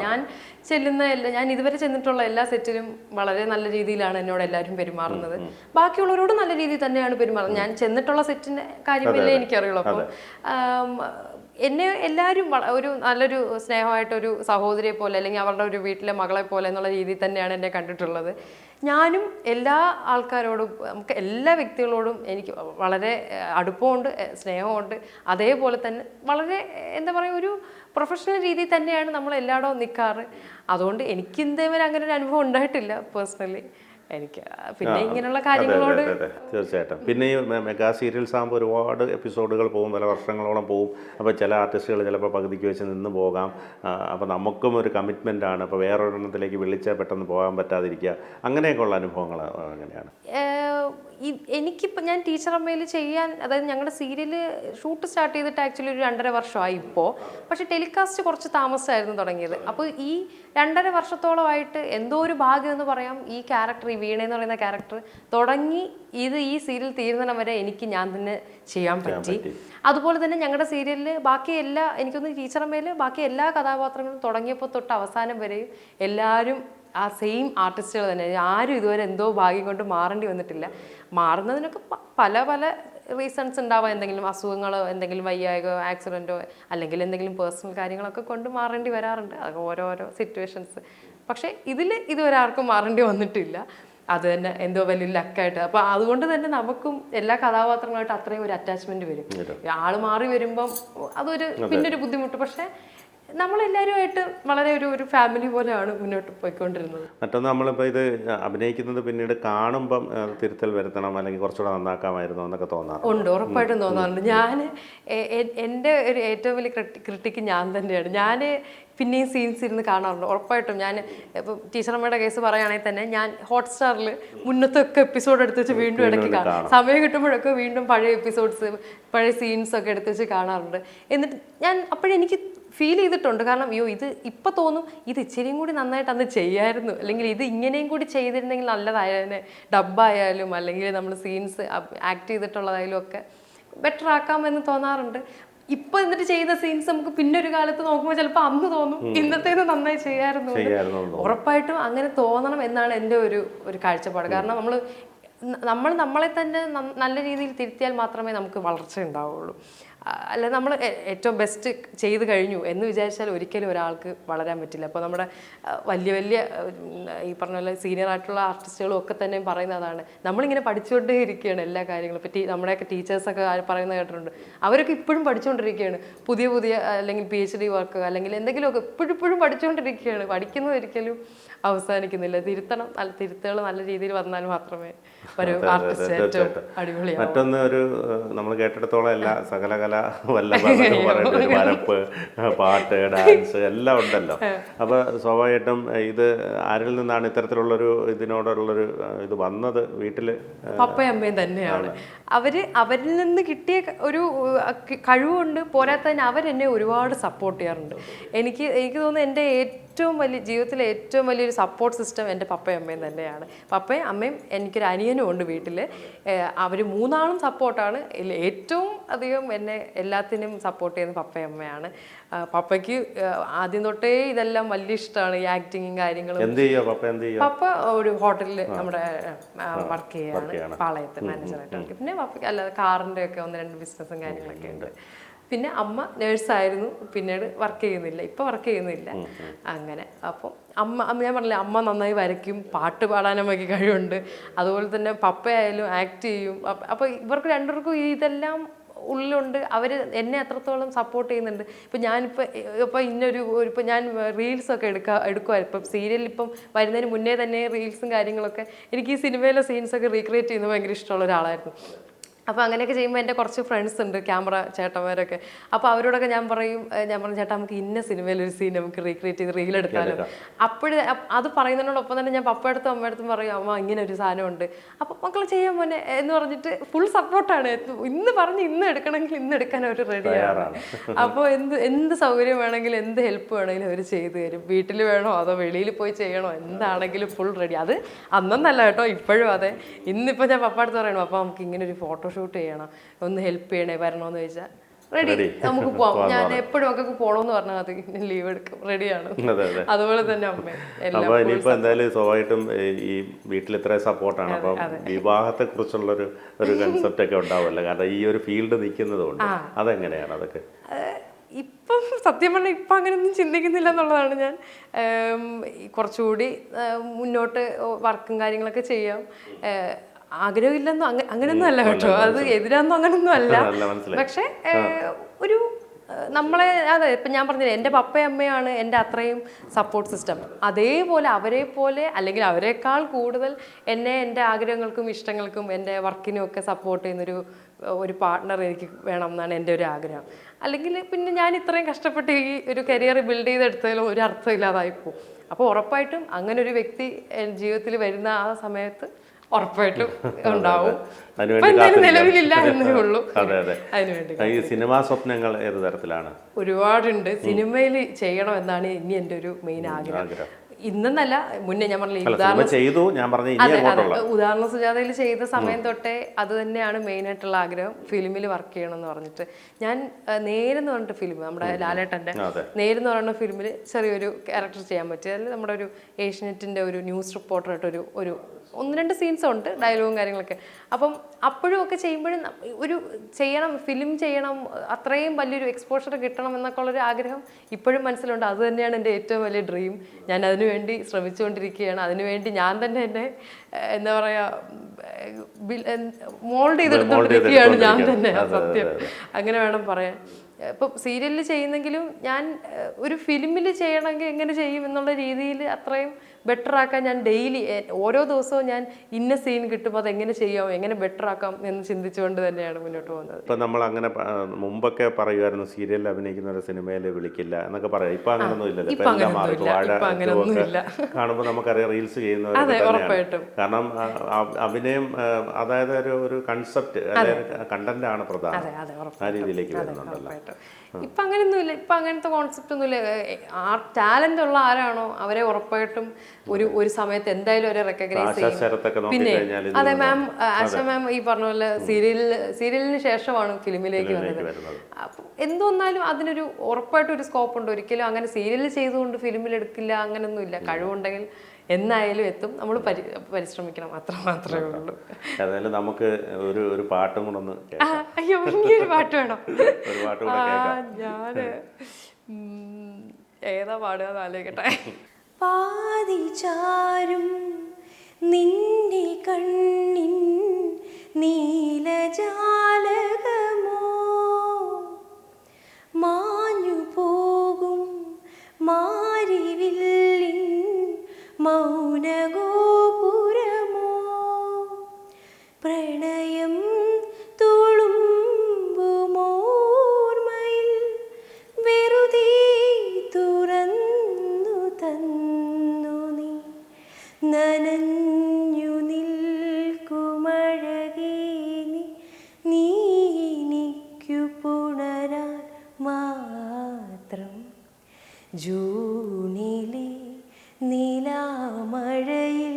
ഞാൻ ഇതുവരെ ചെന്നിട്ടുള്ള എല്ലാ സെറ്റിലും വളരെ നല്ല രീതിയിലാണ് എന്നോട് എല്ലാവരും പെരുമാറുന്നത്. ബാക്കിയുള്ളവരോട് നല്ല രീതിയിൽ തന്നെയാണ് പെരുമാറുന്നത്. ഞാൻ ചെന്നിട്ടുള്ള സെറ്റിന്റെ കാര്യമല്ലേ എനിക്കറിയുള്ളൂ. അപ്പം എന്നെ എല്ലാവരും നല്ലൊരു സ്നേഹമായിട്ടൊരു സഹോദരിയെ പോലെ അല്ലെങ്കിൽ അവരുടെ ഒരു വീട്ടിലെ മകളെ പോലെ എന്നുള്ള രീതിയിൽ തന്നെയാണ് എന്നെ കണ്ടിട്ടുള്ളത്. ഞാനും എല്ലാ ആൾക്കാരോടും നമുക്ക് എല്ലാ വ്യക്തികളോടും എനിക്ക് വളരെ അടുപ്പമുണ്ട്, സ്നേഹമുണ്ട്. അതേപോലെ തന്നെ വളരെ എന്താ പറയുക ഒരു പ്രൊഫഷണൽ രീതിയിൽ തന്നെയാണ് നമ്മൾ എല്ലായിടവും നിൽക്കാറ്. അതുകൊണ്ട് എനിക്ക് ഇതേവരെ അങ്ങനെ ഒരു അനുഭവം ഉണ്ടായിട്ടില്ല പേഴ്സണലി. എനിക്ക് പിന്നെ ഇങ്ങനെയുള്ള കാര്യങ്ങളോട് തീർച്ചയായിട്ടും. പിന്നെ ഈ മെഗാ സീരിയൽസ് ആകുമ്പോൾ ഒരുപാട് എപ്പിസോഡുകൾ പോകും, പല വർഷങ്ങളോളം പോകും. അപ്പോൾ ചില ആർട്ടിസ്റ്റുകൾ ചിലപ്പോൾ പകുതിക്ക് വെച്ച് നിന്ന് പോകാം. അപ്പോൾ നമുക്കും ഒരു കമ്മിറ്റ്മെൻ്റ് ആണ്. അപ്പോൾ വേറൊരെണ്ണത്തിലേക്ക് വിളിച്ചാൽ പെട്ടെന്ന് പോകാൻ പറ്റാതിരിക്കുക, അങ്ങനെയൊക്കെയുള്ള അനുഭവങ്ങൾ എങ്ങനെയാണ്? എനിക്കിപ്പോൾ ഞാൻ ടീച്ചറമ്മയിൽ ചെയ്യാൻ, അതായത് ഞങ്ങളുടെ സീരിയൽ ഷൂട്ട് സ്റ്റാർട്ട് ചെയ്തിട്ട് ആക്ച്വലി ഒരു 2.5 വർഷമായി ഇപ്പോൾ. പക്ഷേ ടെലികാസ്റ്റ് കുറച്ച് താമസമായിരുന്നു തുടങ്ങിയത്. അപ്പോൾ ഈ 2.5 വർഷത്തോളമായിട്ട് എന്തോ ഒരു ഭാഗ്യം എന്ന് പറയാം, ഈ ക്യാരക്ടർ, ഈ വീണ എന്ന് പറയുന്ന ക്യാരക്ടർ തുടങ്ങി ഈ സീരിയൽ തീരുന്നിടം വരെ ഞാൻ തന്നെ ചെയ്യാൻ പറ്റി. അതുപോലെ തന്നെ ഞങ്ങളുടെ സീരിയലിൽ ബാക്കി എനിക്കൊന്ന് ടീച്ചറമ്മയിൽ ബാക്കി എല്ലാ കഥാപാത്രങ്ങളും തുടങ്ങിയപ്പോൾ തൊട്ട് അവസാനം വരെയും എല്ലാവരും ആ സെയിം ആർട്ടിസ്റ്റുകൾ തന്നെ. ആരും ഇതുവരെ എന്തോ ഭാഗ്യം കൊണ്ട് മാറേണ്ടി വന്നിട്ടില്ല. മാറുന്നതിനൊക്കെ പല റീസൺസ് ഉണ്ടാവാം. എന്തെങ്കിലും അസുഖങ്ങളോ എന്തെങ്കിലും വയ്യായ്കയോ ആക്സിഡൻറ്റോ അല്ലെങ്കിൽ എന്തെങ്കിലും പേഴ്സണൽ കാര്യങ്ങളൊക്കെ കൊണ്ട് മാറേണ്ടി വരാറുണ്ട്. അതൊക്കെ ഓരോരോ സിറ്റുവേഷൻസ്. പക്ഷേ ഇതുവരെ ആർക്കും മാറേണ്ടി വന്നിട്ടില്ല. അത് തന്നെ എന്തോ വലിയ ലക്കായിട്ട്. അപ്പോൾ അതുകൊണ്ട് തന്നെ നമുക്കും എല്ലാ കഥാപാത്രങ്ങളായിട്ട് അത്രയും ഒരു അറ്റാച്ച്മെൻറ്റ് വരും. ആൾ മാറി വരുമ്പം അതൊരു പിന്നൊരു ബുദ്ധിമുട്ട്. പക്ഷേ നമ്മളെല്ലാവരുമായിട്ട് വളരെ ഒരു ഫാമിലി പോലെയാണ് മുന്നോട്ട് പോയിക്കൊണ്ടിരുന്നത്. മറ്റൊന്ന് നമ്മളിപ്പോൾ ഇത് അഭിനയിക്കുന്നത് പിന്നീട് കാണുമ്പം തിരുത്തൽ വരുത്തണം അല്ലെങ്കിൽ കുറച്ചുകൂടെ നന്നാക്കാമായിരുന്നു എന്നൊക്കെ തോന്നാറുണ്ട്. ഉണ്ട്, ഉറപ്പായിട്ടും തോന്നാറുണ്ട്. ഞാൻ എൻ്റെ ഒരു ഏറ്റവും വലിയ ക്രിട്ടിക്ക് ഞാൻ തന്നെയാണ്. ഞാൻ പിന്നെയും സീൻസ് ഇരുന്ന് കാണാറുണ്ട് ഉറപ്പായിട്ടും. ഞാൻ ഇപ്പോൾ ടീച്ചറമ്മയുടെ കേസ് പറയുകയാണെങ്കിൽ തന്നെ ഞാൻ ഹോട്ട്സ്റ്റാറിൽ മുന്നത്തൊക്കെ എപ്പിസോഡ് എടുത്ത് വെച്ച് വീണ്ടും ഇടയ്ക്ക് കാണാം. സമയം കിട്ടുമ്പോഴൊക്കെ വീണ്ടും പഴയ എപ്പിസോഡ്സ് പഴയ സീൻസൊക്കെ എടുത്ത് വെച്ച് കാണാറുണ്ട്. എന്നിട്ട് ഞാൻ അപ്പോഴെനിക്ക് ഫീൽ ചെയ്തിട്ടുണ്ട്. കാരണം അയ്യോ ഇത് ഇപ്പം തോന്നും ഇത് ഇച്ചിരിയും കൂടി നന്നായിട്ട് അന്ന് ചെയ്യായിരുന്നു, അല്ലെങ്കിൽ ഇത് ഇങ്ങനെയും കൂടി ചെയ്തിരുന്നെങ്കിൽ നല്ലതായാലും, ഡബ്ബായാലും അല്ലെങ്കിൽ നമ്മൾ സീൻസ് ആക്ട് ചെയ്തിട്ടുള്ളതായാലും ഒക്കെ ബെറ്റർ ആക്കാമെന്ന് തോന്നാറുണ്ട്. ഇപ്പൊ എന്നിട്ട് ചെയ്ത സീൻസ് നമുക്ക് പിന്നെ ഒരു കാലത്ത് നോക്കുമ്പോൾ ചിലപ്പോൾ അന്ന് തോന്നും ഇന്നത്തേത് നന്നായി ചെയ്യായിരുന്നു. ഉറപ്പായിട്ടും അങ്ങനെ തോന്നണം എന്നാണ് എൻ്റെ ഒരു കാഴ്ചപ്പാട്. കാരണം നമ്മളെ തന്നെ നല്ല രീതിയിൽ തിരുത്തിയാൽ മാത്രമേ നമുക്ക് വളർച്ച ഉണ്ടാവുള്ളൂ. അല്ല നമ്മൾ ഏറ്റവും ബെസ്റ്റ് ചെയ്ത് കഴിഞ്ഞു എന്ന് വിചാരിച്ചാൽ ഒരിക്കലും ഒരാൾക്ക് വളരാൻ പറ്റില്ല. അപ്പോൾ നമ്മുടെ വലിയ ഈ പറഞ്ഞ പോലെ സീനിയർ ആയിട്ടുള്ള ആർട്ടിസ്റ്റുകളും ഒക്കെ തന്നെ പറയുന്നതാണ്, നമ്മളിങ്ങനെ പഠിച്ചുകൊണ്ടേ ഇരിക്കുകയാണ് എല്ലാ കാര്യങ്ങളും. ഇപ്പോൾ നമ്മുടെയൊക്കെ ടീച്ചേഴ്സൊക്കെ പറയുന്നത് കേട്ടിട്ടുണ്ട്. അവരൊക്കെ ഇപ്പോഴും പഠിച്ചുകൊണ്ടിരിക്കുകയാണ്, പുതിയ അല്ലെങ്കിൽ PhD വർക്ക് അല്ലെങ്കിൽ എന്തെങ്കിലുമൊക്കെ ഇപ്പോഴും പഠിച്ചുകൊണ്ടിരിക്കുകയാണ്. പഠിക്കുന്നത് ഒരിക്കലും അവസാനിക്കുന്നില്ല. തിരുത്തുകൾ നല്ല രീതിയിൽ വന്നാൽ മാത്രമേ ഒരു ആർട്ടിസ്റ്റ് ഏറ്റവും അടിപൊളിയാവും. മറ്റൊന്ന് നമ്മൾ കേട്ടിടത്തോളം എല്ലാ സകല കല വല്ലഭ വരപ്പ്, പാട്ട്, ഡാൻസ് എല്ലാം ഉണ്ടല്ലോ. അപ്പോൾ സ്വാഭാവികമായിട്ടും ഇത് ആരിൽ നിന്നാണ് ഇത്തരത്തിലുള്ളൊരു ഇതിനോടുള്ളൊരു ഇത് വന്നത്? വീട്ടിൽ പപ്പയും അമ്മയും തന്നെയാണ്. അവരിൽ നിന്ന് കിട്ടിയ ഒരു കഴിവുണ്ട്. പോരാത്തതിന് അവരെന്നെ ഒരുപാട് സപ്പോർട്ട് ചെയ്യാറുണ്ട്. എനിക്ക് തോന്നുന്നു എൻ്റെ ജീവിതത്തിലെ ഏറ്റവും വലിയൊരു സപ്പോർട്ട് സിസ്റ്റം എൻ്റെ പപ്പയും അമ്മയും തന്നെയാണ്. പപ്പയും അമ്മയും, എനിക്കൊരു അനിയനും ഉണ്ട് വീട്ടിൽ. അവർ മൂന്നാളും സപ്പോർട്ടാണ്. ഏറ്റവും അധികം എന്നെ എല്ലാത്തിനും സപ്പോർട്ട് ചെയ്യുന്നത് പപ്പയും അമ്മയാണ്. പപ്പയ്ക്ക് ആദ്യം തൊട്ടേ ഇതെല്ലാം വലിയ ഇഷ്ടമാണ്, ഈ ആക്ടിങ്ങും കാര്യങ്ങളും. പപ്പ ഒരു ഹോട്ടലിൽ നമ്മുടെ വർക്ക് ചെയ്യാണ്, പാളയത്ത് മാനേജറായിട്ട്. പിന്നെ പപ്പയ്ക്ക് അല്ലാതെ കാറിൻ്റെ ഒക്കെ 1-2 ബിസിനസ്സും കാര്യങ്ങളൊക്കെ ഉണ്ട്. പിന്നെ അമ്മ നേഴ്സായിരുന്നു, പിന്നീട് വർക്ക് ചെയ്യുന്നില്ല, ഇപ്പം വർക്ക് ചെയ്യുന്നില്ല. അങ്ങനെ അപ്പം ഞാൻ പറഞ്ഞില്ലേ, അമ്മ നന്നായി വരയ്ക്കും, പാട്ട് പാടാൻ അമ്മയ്ക്ക് കഴിവുണ്ട്. അതുപോലെ തന്നെ പപ്പയായാലും ആക്ട് ചെയ്യും. അപ്പോൾ ഇവർക്ക് രണ്ടുപേർക്കും ഇതെല്ലാം ഉള്ളിലുണ്ട്. അവർ എന്നെ അത്രത്തോളം സപ്പോർട്ട് ചെയ്യുന്നുണ്ട്. ഇപ്പം ഞാനിപ്പോൾ ഇപ്പോൾ ഞാൻ റീൽസൊക്കെ എടുക്കുമായിരുന്നു. ഇപ്പം സീരിയലിൽ ഇപ്പം വരുന്നതിന് മുന്നേ തന്നെ റീൽസും കാര്യങ്ങളൊക്കെ എനിക്ക് ഈ സിനിമയിലെ സീൻസൊക്കെ റീക്രിയേറ്റ് ചെയ്യുന്നത് ഭയങ്കര ഇഷ്ടമുള്ള ഒരാളായിരുന്നു. അപ്പോൾ അങ്ങനെയൊക്കെ ചെയ്യുമ്പോൾ എൻ്റെ കുറച്ച് ഫ്രണ്ട്സ് ഉണ്ട്, ക്യാമറ ചേട്ടന്മാരൊക്കെ. അപ്പോൾ അവരോടൊക്കെ ഞാൻ പറഞ്ഞു ചേട്ടാ നമുക്ക് ഇന്ന സിനിമയിലൊരു സീൻ നമുക്ക് റീക്രിയേറ്റ് ചെയ്ത് റീലെടുക്കാമല്ലോ. അത് പറയുന്നതിനോടൊപ്പം തന്നെ ഞാൻ പപ്പയടുത്തും അമ്മയടുത്തും പറയും, അമ്മ ഇങ്ങനെ ഒരു സാധനമുണ്ട്, അപ്പോൾ മക്കൾ ചെയ്യാൻ മോനെ എന്ന് പറഞ്ഞിട്ട് ഫുൾ സപ്പോർട്ടാണ്. ഇന്ന് എടുക്കണമെങ്കിൽ ഇന്ന് എടുക്കാൻ അവർ റെഡിയാണ്. അപ്പോൾ എന്ത് സൗകര്യം വേണമെങ്കിലും എന്ത് ഹെൽപ്പ് വേണമെങ്കിലും അവർ ചെയ്തു തരും. വീട്ടിൽ വേണോ അതോ വെളിയിൽ പോയി ചെയ്യണോ എന്താണെങ്കിലും ഫുൾ റെഡി. അത് അന്നല്ല കേട്ടോ, ഇപ്പോഴും അതെ. ഇന്നിപ്പോൾ ഞാൻ പപ്പയടുത്ത് പറയണം, അപ്പോൾ നമുക്ക് ഇങ്ങനെ ഒരു ഫോട്ടോഷൂട്ട് ചെയ്യണം, ഒന്ന് ഹെൽപ്പ് ചെയ്യണേ, വരണമെന്ന് ചോദിച്ചാൽ റെഡി, നമുക്ക് പോവാം. ഞാൻ എപ്പോഴും ഒക്കെ പോകണമെന്ന് പറഞ്ഞാൽ അത് ലീവ് എടുക്കും, റെഡിയാണ്. അതുപോലെ തന്നെ അമ്മ. അപ്പോൾ ഇനിയിപ്പോൾ എന്തായാലും സ്വാഭാവികമായിട്ടും ഈ വീട്ടിൽ ഇത്ര സപ്പോർട്ടാണ്. അപ്പം വിവാഹത്തെ കുറിച്ചുള്ളൊരു കൺസെപ്റ്റ് ഒക്കെ ഉണ്ടാവുമല്ലോ, കാരണം ഈ ഒരു ഫീൽഡ് നിൽക്കുന്നത് കൊണ്ട്. അതെങ്ങനെയാണ് അതൊക്കെ? ഇപ്പം സത്യം പറഞ്ഞാൽ ഇപ്പം അങ്ങനെയൊന്നും ചിന്തിക്കുന്നില്ല എന്നുള്ളതാണ്. ഞാൻ കുറച്ചുകൂടി മുന്നോട്ട് വർക്കും കാര്യങ്ങളൊക്കെ ചെയ്യാം. ആഗ്രഹമില്ലെന്നോ അങ്ങനെയൊന്നും അല്ല കേട്ടോ, അത് എതിരാന്നോ അങ്ങനൊന്നും അല്ല. പക്ഷെ അതെ ഇപ്പം ഞാൻ പറഞ്ഞില്ലേ, എൻ്റെ പപ്പയും അമ്മയാണ് എൻ്റെ അത്രയും സപ്പോർട്ട് സിസ്റ്റം. അതേപോലെ അവരെ പോലെ അല്ലെങ്കിൽ അവരെക്കാൾ കൂടുതൽ എന്നെ എൻ്റെ ആഗ്രഹങ്ങൾക്കും ഇഷ്ടങ്ങൾക്കും എൻ്റെ വർക്കിനും ഒക്കെ സപ്പോർട്ട് ചെയ്യുന്നൊരു പാർട്ട്ണർ എനിക്ക് വേണം എന്നാണ് എൻ്റെ ഒരു ആഗ്രഹം. അല്ലെങ്കിൽ പിന്നെ ഞാൻ ഇത്രയും കഷ്ടപ്പെട്ട് ഈ ഒരു കരിയർ ബിൽഡ് ചെയ്തെടുത്തതിലും ഒരു അർത്ഥമില്ലാതായിപ്പോവും. അപ്പോൾ ഉറപ്പായിട്ടും അങ്ങനെ ഒരു വ്യക്തി ജീവിതത്തിൽ വരുന്ന ആ സമയത്ത് ഉറപ്പായിട്ടും ഉണ്ടാവും. നിലവിലില്ല എന്നേ ഉള്ളൂ. അതിനുവേണ്ടി ഈ സിനിമാ സ്വപ്നങ്ങൾ ഏത് തരത്തിലാണ്? ഒരുപാടുണ്ട്. സിനിമയിൽ ചെയ്യണം എന്നാണ് ഇനി എൻ്റെ ഒരു മെയിൻ ആഗ്രഹം. ഇന്നല്ല, മുന്നേ ഞാൻ പറഞ്ഞില്ല, ഉദാഹരണ സുജാതയിൽ ചെയ്ത സമയം തൊട്ടേ അത് തന്നെയാണ് മെയിനായിട്ടുള്ള ആഗ്രഹം, ഫിലിമിൽ വർക്ക് ചെയ്യണം എന്ന് പറഞ്ഞിട്ട്. ഞാൻ നേരെന്ന് പറഞ്ഞിട്ട് ഫിലിം, നമ്മുടെ ലാലേട്ടൻ്റെ നേരെന്ന് പറയുന്ന ഫിലിമിൽ ചെറിയൊരു ക്യാരക്ടർ ചെയ്യാൻ പറ്റി. അതിൽ നമ്മുടെ ഒരു ഏഷ്യനെറ്റിൻ്റെ ഒരു ന്യൂസ് റിപ്പോർട്ടറായിട്ട് ഒരു 1-2 സീൻസ് ഉണ്ട്, ഡയലോഗും കാര്യങ്ങളൊക്കെ. അപ്പം അപ്പോഴും ഒക്കെ ചെയ്യുമ്പോഴും ഫിലിം ചെയ്യണം, അത്രയും വലിയൊരു എക്സ്പോഷർ കിട്ടണം എന്നൊക്കെ ഉള്ളൊരു ആഗ്രഹം ഇപ്പോഴും മനസ്സിലുണ്ട്. അത് തന്നെയാണ് എൻ്റെ ഏറ്റവും വലിയ ഡ്രീം. ഞാൻ അതിനുവേണ്ടി ശ്രമിച്ചുകൊണ്ടിരിക്കുകയാണ്. അതിനുവേണ്ടി ഞാൻ തന്നെ എന്നെ എന്താ പറയുക മോൾഡ് ചെയ്തെടുത്തോണ്ടിരിക്കുകയാണ് ഞാൻ തന്നെ, സത്യം അങ്ങനെ വേണം പറയാൻ. ഇപ്പം സീരിയലിൽ ചെയ്യുന്നെങ്കിലും ഞാൻ ഒരു ഫിലിമിൽ ചെയ്യണമെങ്കിൽ എങ്ങനെ ചെയ്യും എന്നുള്ള രീതിയിൽ അത്രയും ബെറ്റർ ആക്കാൻ ഞാൻ ഡെയിലി ഓരോ ദിവസവും ഞാൻ ഇന്ന സീൻ കിട്ടുമ്പോൾ അതെങ്ങനെ ചെയ്യാം, എങ്ങനെ ബെറ്റർ ആക്കാം എന്ന് ചിന്തിച്ചുകൊണ്ട് തന്നെയാണ് മുന്നോട്ട് പോകുന്നത്. ഇപ്പം നമ്മൾ അങ്ങനെ മുമ്പൊക്കെ പറയുമായിരുന്നു സീരിയലിൽ അഭിനയിക്കുന്നവരെ സിനിമയിൽ വിളിക്കില്ല എന്നൊക്കെ പറയാം. ഇപ്പം അങ്ങനൊന്നും ഇല്ലല്ലോ. ഇപ്പം എല്ലാം മാറി. വാഴ കാണുമ്പോൾ നമുക്കറിയാം റീൽസ് ചെയ്യുന്നവരൊക്കെ തന്നെയാണ്. കാരണം അഭിനയം അതായത് ഒരു കൺസെപ്റ്റ് അതായത് കണ്ടന്റാണ് പ്രധാനം. ആ രീതിയിലേക്ക് വരുന്നുണ്ടല്ലോ. ഇപ്പം അങ്ങനെയൊന്നുമില്ല. ഇപ്പം അങ്ങനത്തെ കോൺസെപ്റ്റ് ഒന്നുമില്ല. ടാലന്റ് ഉള്ള ആരാണോ അവരെ ഉറപ്പായിട്ടും ഒരു സമയത്ത് എന്തായാലും അവരെ റെക്കഗ്നൈസ് ചെയ്യും. പിന്നെ അതെ മാം, ആശ മാം ഈ പറഞ്ഞ പോലെ സീരിയലിന് ശേഷമാണ് ഫിലിമിലേക്ക് വന്നത്. അപ്പം എന്തൊന്നാലും അതിനൊരു ഉറപ്പായിട്ടും ഒരു സ്കോപ്പ് ഉണ്ട്. ഒരിക്കലും അങ്ങനെ സീരിയൽ ചെയ്തുകൊണ്ട് ഫിലിമിൽ എടുക്കില്ല അങ്ങനെയൊന്നുമില്ല. കഴിവുണ്ടെങ്കിൽ എന്നായാലും എത്തും. നമ്മൾ പരിശ്രമിക്കണം, അത്ര മാത്രമേ ഉള്ളൂ. ഏതായാലും നമുക്ക് ഒരു പാട്ടും കൂടെ ഒന്ന് അയ്യോ, ഇനിയൊരു പാട്ട് വേണം. ഒരു പാട്ട് കൂടെ കേൾക്കാം. ഞാന് ഏതാ പാടുക ആലോചിക്കട്ടെ. പാതിചാരും നിന്റെ കണ്ണിൻ നീലജാലകമോ മാഞ്ഞു പോകും മാരിവില്ലിൻ മൗനഗോപുരമോ പ്രണയം തുളുമ്പുമോർമയിൽ വെറുതെ തുറന്നു തന്നു നീ നനഞ്ഞു നിൽക്കുമഴകേ നീ എനിക്കു പുണരാൻ മാത്രം ജൂണിലെ നിലാമഴയിൽ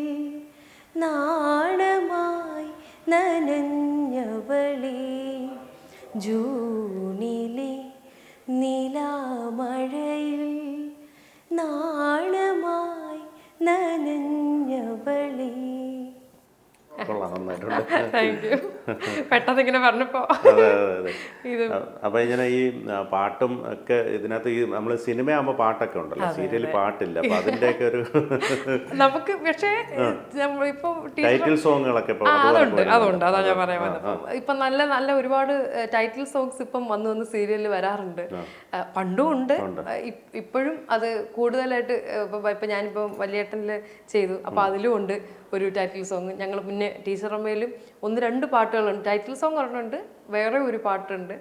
നാണമായി നനഞ്ഞവളേ ജൂണിലെ നിലാമഴയിൽ നാണമായി നനഞ്ഞവളേ. പെട്ടെന്ന് ഇങ്ങനെ പറഞ്ഞപ്പോ അപ്പൊ ഇങ്ങനെ ഈ പാട്ടും ഒക്കെ ഇതിനകത്ത് ഈ നമ്മള് സിനിമയാകുമ്പോ പാട്ടൊക്കെ ഉണ്ടല്ലോ, സീരിയൽ പാട്ടില്ല. അപ്പൊ അതിന്റെയൊക്കെ ഒരു നമുക്ക് പക്ഷേ ഇപ്പൊ ടൈറ്റിൽ സോങ്ങുകളൊക്കെ അതുണ്ട്. അതാ ഞാൻ പറയാൻ വന്നത്. ഇപ്പൊ നല്ല നല്ല ഒരുപാട് ടൈറ്റിൽ സോങ്സ് ഇപ്പം വന്ന് സീരിയലിൽ വരാറുണ്ട്. പണ്ടും ഉണ്ട്, ഇപ്പോഴും അത് കൂടുതലായിട്ട്. ഇപ്പൊ ഞാനിപ്പോ വലിയേട്ടനിൽ ചെയ്തു, അപ്പൊ അതിലും ഉണ്ട് ഒരു ടൈറ്റിൽ സോങ്. ഞങ്ങൾ മുന്നേ ടീച്ചർ അമ്മയിലും 1-2 പാട്ടുകളുണ്ട്. ടൈറ്റിൽ സോങ് പറഞ്ഞിട്ടുണ്ട്, വേറെ ഒരു പാട്ടുണ്ട്.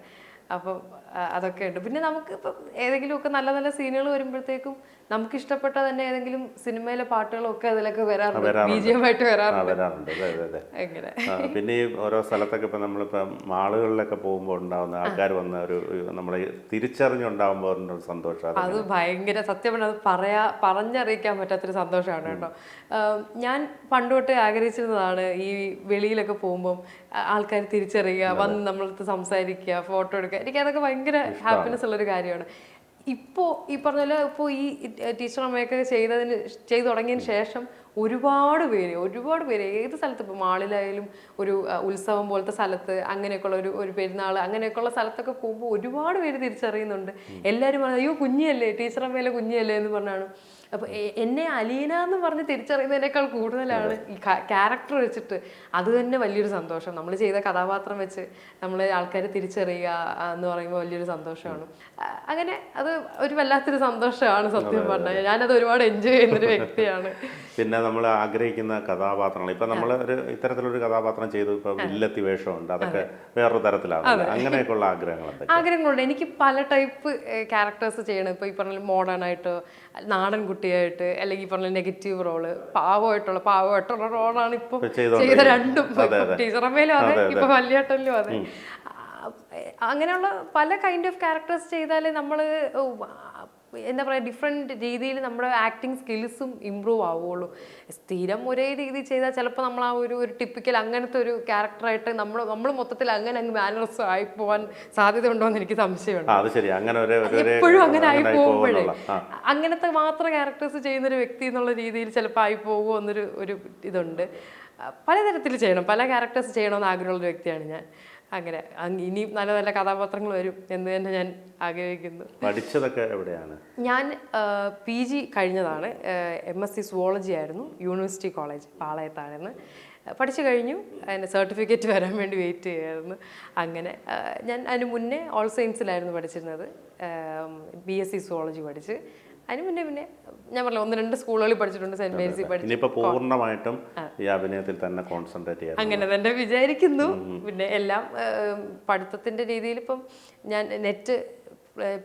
അപ്പം അതൊക്കെ ഉണ്ട്. പിന്നെ നമുക്ക് ഇപ്പം ഏതെങ്കിലുമൊക്കെ നല്ല നല്ല സീനുകൾ വരുമ്പോഴത്തേക്കും നമുക്ക് ഇഷ്ടപ്പെട്ട തന്നെ ഏതെങ്കിലും സിനിമയിലെ പാട്ടുകളൊക്കെ അതിലൊക്കെ വരാറുണ്ട്, ബിജിഎമായിട്ട് വരാറുണ്ട്. അങ്ങനെ പിന്നെ ഈ ഓരോ സ്ഥലത്തൊക്കെ ഇപ്പം നമ്മളിപ്പം മാളുകളിലൊക്കെ പോകുമ്പോൾ ഉണ്ടാവുന്ന ആൾക്കാർ വന്ന ഒരു നമ്മളെ തിരിച്ചറിഞ്ഞുണ്ടാകുമ്പോൾ ഒരു സന്തോഷം, അത് ഭയങ്കര സത്യം പറഞ്ഞാൽ അത് പറഞ്ഞറിയിക്കാൻ പറ്റാത്തൊരു സന്തോഷമാണ് കേട്ടോ. ഞാൻ പണ്ട് തൊട്ടേ ആഗ്രഹിച്ചിരുന്നതാണ് ഈ വെളിയിലൊക്കെ പോകുമ്പം ആൾക്കാർ തിരിച്ചറിയുക, വന്ന് നമ്മളടുത്ത് സംസാരിക്കുക, ഫോട്ടോ എടുക്കുക. എനിക്ക് അതൊക്കെ ഭയങ്കര ഹാപ്പിനെസ് ഉള്ളൊരു കാര്യമാണ്. ഇപ്പോൾ ഈ പറഞ്ഞ പോലെ ഇപ്പോൾ ഈ ടീച്ചർ അമ്മയൊക്കെ ചെയ്തു തുടങ്ങിയതിന് ശേഷം ഒരുപാട് പേര് ഏത് സ്ഥലത്ത്, ഇപ്പോൾ മാളിലായാലും ഒരു ഉത്സവം പോലത്തെ സ്ഥലത്ത് അങ്ങനെയൊക്കെയുള്ള ഒരു പെരുന്നാൾ അങ്ങനെയൊക്കെയുള്ള സ്ഥലത്തൊക്കെ പോകുമ്പോൾ ഒരുപാട് പേര് തിരിച്ചറിയുന്നുണ്ട്. എല്ലാവരും പറഞ്ഞത് അയ്യോ കുഞ്ഞിയല്ലേ, ടീച്ചർ അമ്മയിലെ കുഞ്ഞിയല്ലേ എന്ന് പറഞ്ഞാണ്. അപ്പോൾ എന്നെ അലീന എന്ന് പറഞ്ഞ് തിരിച്ചറിയുന്നതിനേക്കാൾ കൂടുതലാണ് ഈ ക്യാരക്ടർ വെച്ചിട്ട്. അത് തന്നെ വലിയൊരു സന്തോഷം. നമ്മൾ ചെയ്ത കഥാപാത്രം വെച്ച് നമ്മളെ ആൾക്കാർ തിരിച്ചറിയുക എന്ന് പറയുമ്പോൾ വലിയൊരു സന്തോഷമാണ്. അങ്ങനെ അത് ഒരു വല്ലാത്തൊരു സന്തോഷമാണ് സത്യം പറഞ്ഞാൽ. ഞാനത് ഒരുപാട് എൻജോയ് ചെയ്യുന്നൊരു വ്യക്തിയാണ്. പിന്നെ നമ്മൾ ആഗ്രഹിക്കുന്ന കഥാപാത്രങ്ങൾ, ഇപ്പം നമ്മൾ ഇത്തരത്തിലൊരു കഥാപാത്രം ചെയ്തു, ഇപ്പം വില്ലത്തി വേഷമുണ്ട്, അതൊക്കെ വേറൊരു തരത്തിലാണ്. അങ്ങനെയൊക്കെയുള്ള ആഗ്രഹങ്ങളുണ്ട്. എനിക്ക് പല ടൈപ്പ് ക്യാരക്ടേഴ്സ് ചെയ്യണം. ഇപ്പോൾ ഈ പറഞ്ഞ മോഡേൺ ആയിട്ട്, നാടൻ കുട്ടിയായിട്ട്, അല്ലെങ്കിൽ ഈ പറഞ്ഞ നെഗറ്റീവ് റോള്, പാവമായിട്ടുള്ള റോളാണ് ഇപ്പൊ ചെയ്ത രണ്ടും. ടീച്ചറമ്മയിലും അതെ, ഇപ്പൊ വലിയേട്ടനിലും അതെ. അങ്ങനെയുള്ള പല കൈൻഡ് ഓഫ് ക്യാരക്ടേഴ്സ് ചെയ്താലേ നമ്മൾ എന്താ പറയുക ഡിഫറെൻറ്റ് രീതിയിൽ നമ്മുടെ ആക്ടിങ് സ്കിൽസും ഇമ്പ്രൂവ് ആവുകയുള്ളൂ. സ്ഥിരം ഒരേ രീതി ചെയ്താൽ ചിലപ്പോൾ നമ്മൾ ആ ഒരു ടിപ്പിക്കൽ അങ്ങനത്തെ ഒരു ക്യാരക്ടറായിട്ട് നമ്മൾ മൊത്തത്തിൽ അങ്ങ് മാനേഴ്സ് ആയി പോകാൻ സാധ്യത ഉണ്ടോ എന്ന് എനിക്ക് സംശയമുണ്ട്. എപ്പോഴും അങ്ങനെ ആയി പോകുമ്പോഴേ അങ്ങനത്തെ മാത്രം ക്യാരക്ടേഴ്സ് ചെയ്യുന്നൊരു വ്യക്തി എന്നുള്ള രീതിയിൽ ചിലപ്പോൾ ആയി പോകുമോ എന്നൊരു ഇതുണ്ട്. പലതരത്തിൽ ചെയ്യണം, പല ക്യാരക്ടേഴ്സ് ചെയ്യണമെന്ന് ആഗ്രഹമുള്ളൊരു വ്യക്തിയാണ് ഞാൻ. അങ്ങനെ ഇനിയും നല്ല നല്ല കഥാപാത്രങ്ങൾ വരും എന്ന് തന്നെ ഞാൻ ആഗ്രഹിക്കുന്നു. പഠിച്ചതൊക്കെ എവിടെയാണ്? ഞാൻ PG കഴിഞ്ഞതാണ്. MSc സുവോളജി ആയിരുന്നു, യൂണിവേഴ്സിറ്റി കോളേജ് പാളയത്താണെന്ന്. പഠിച്ചു കഴിഞ്ഞു, അതിൻ്റെ സർട്ടിഫിക്കറ്റ് വരാൻ വേണ്ടി വെയിറ്റ് ചെയ്യുമായിരുന്നു. അങ്ങനെ ഞാൻ അതിന് മുന്നേ ഓൾ സയൻസിലായിരുന്നു പഠിച്ചിരുന്നത്, BSc സുവോളജി പഠിച്ച്. അതിന് മുന്നേ ഞാൻ പറഞ്ഞില്ല 1-2 സ്കൂളുകളിൽ പഠിച്ചിട്ടുണ്ട്, സെൻറ് മേരീസിൽ പഠിച്ചു. ഇനിയിപ്പോൾ പൂർണ്ണമായിട്ടും ഈ അഭിനയത്തിൽ തന്നെ കോൺസെൻട്രേറ്റ് ചെയ്യാം അങ്ങനെ തന്നെ വിചാരിക്കുന്നു. പിന്നെ എല്ലാം പഠിത്തത്തിൻ്റെ രീതിയിൽ ഇപ്പം ഞാൻ നെറ്റ്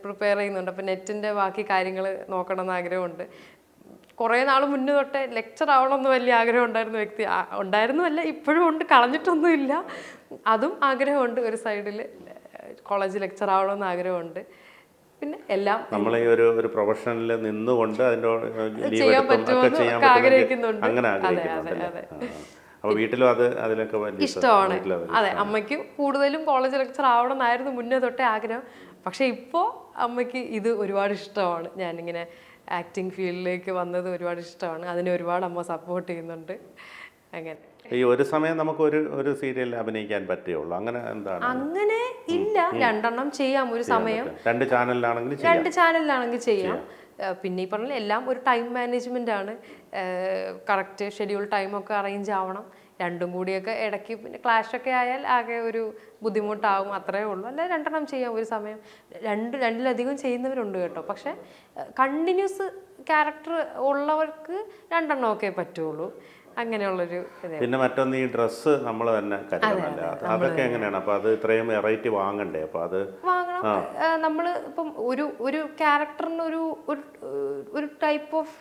പ്രിപ്പയർ ചെയ്യുന്നുണ്ട്, അപ്പം നെറ്റിൻ്റെ ബാക്കി കാര്യങ്ങൾ നോക്കണമെന്ന് ആഗ്രഹമുണ്ട്. കുറേ നാൾ മുന്നേ തൊട്ടേ ലെക്ചർ ആവണമെന്ന് വലിയ ആഗ്രഹം ഉണ്ടായിരുന്നല്ല, ഇപ്പോഴും ഉണ്ട്, കളഞ്ഞിട്ടൊന്നുമില്ല. അതും ആഗ്രഹമുണ്ട്. ഒരു സൈഡിൽ കോളേജ് ലെക്ചർ ആവണമെന്ന് ആഗ്രഹമുണ്ട്. പിന്നെ എല്ലാം നമ്മൾ ഈ ഒരു പ്രൊഫഷനിൽ നിന്നുകൊണ്ട് അതിൻ്റെ ചെയ്യാൻ പറ്റുമെന്ന് ആഗ്രഹിക്കുന്നുണ്ട്. അങ്ങനെ അപ്പോൾ വീട്ടിലും അതിലൊക്കെ വലിയ ഇഷ്ടമാണ്. അതെ, അമ്മയ്ക്ക് കൂടുതലും കോളേജ് ലെക്ചർ ആവണമെന്നായിരുന്നു മുന്നേ തൊട്ടേ ആഗ്രഹം. പക്ഷെ ഇപ്പോൾ അമ്മയ്ക്ക് ഇത് ഒരുപാട് ഇഷ്ടമാണ്. ഞാനിങ്ങനെ ആക്ടിങ് ഫീൽഡിലേക്ക് വന്നത് ഒരുപാട് ഇഷ്ടമാണ്. അതിനെ ഒരുപാട് അമ്മ സപ്പോർട്ട് ചെയ്യുന്നുണ്ട്. അങ്ങനെ ഈ ഒരു സമയം നമുക്ക് ഒരു സീരിയലിൽ അഭിനയിക്കാൻ പറ്റുള്ളൂ, അങ്ങനെ എന്താണ്? അങ്ങനെ ഇല്ല, 2 എണ്ണം ചെയ്യാം ഒരു സമയം. 2 ചാനലിലാണെങ്കിൽ ചെയ്യാം. പിന്നെ ഈ പറഞ്ഞ എല്ലാം ഒരു ടൈം മാനേജ്മെന്റ് ആണ്. കറക്റ്റ് ഷെഡ്യൂൾ ടൈമൊക്കെ അറേഞ്ച് ആവണം. രണ്ടും കൂടിയൊക്കെ ഇടയ്ക്ക് പിന്നെ ക്ലാഷൊക്കെ ആയാൽ ആകെ ഒരു ബുദ്ധിമുട്ടാവും, അത്രേ ഉള്ളൂ. അല്ല 2 എണ്ണം ചെയ്യാം ഒരു സമയം. രണ്ടിലധികം ചെയ്യുന്നവരുണ്ട് കേട്ടോ. പക്ഷെ കണ്ടിന്യൂസ് ക്യാരക്ടർ ഉള്ളവർക്ക് 2 എണ്ണമൊക്കെ പറ്റുള്ളൂ. അങ്ങനെയുള്ളൊരു ഇത്. പിന്നെ മറ്റൊന്ന് ഈ ഡ്രസ്സ് നമ്മൾ തന്നെ കരുതണമല്ല, അതൊക്കെ എങ്ങനെയാണ്? അപ്പോൾ അത് ഇത്രയും വെറൈറ്റി വാങ്ങണ്ടേ? അപ്പോൾ അത് വാങ്ങണം. നമ്മൾ ഇപ്പം ഒരു ക്യാരക്ടറിന് ഒരു ടൈപ്പ് ഓഫ്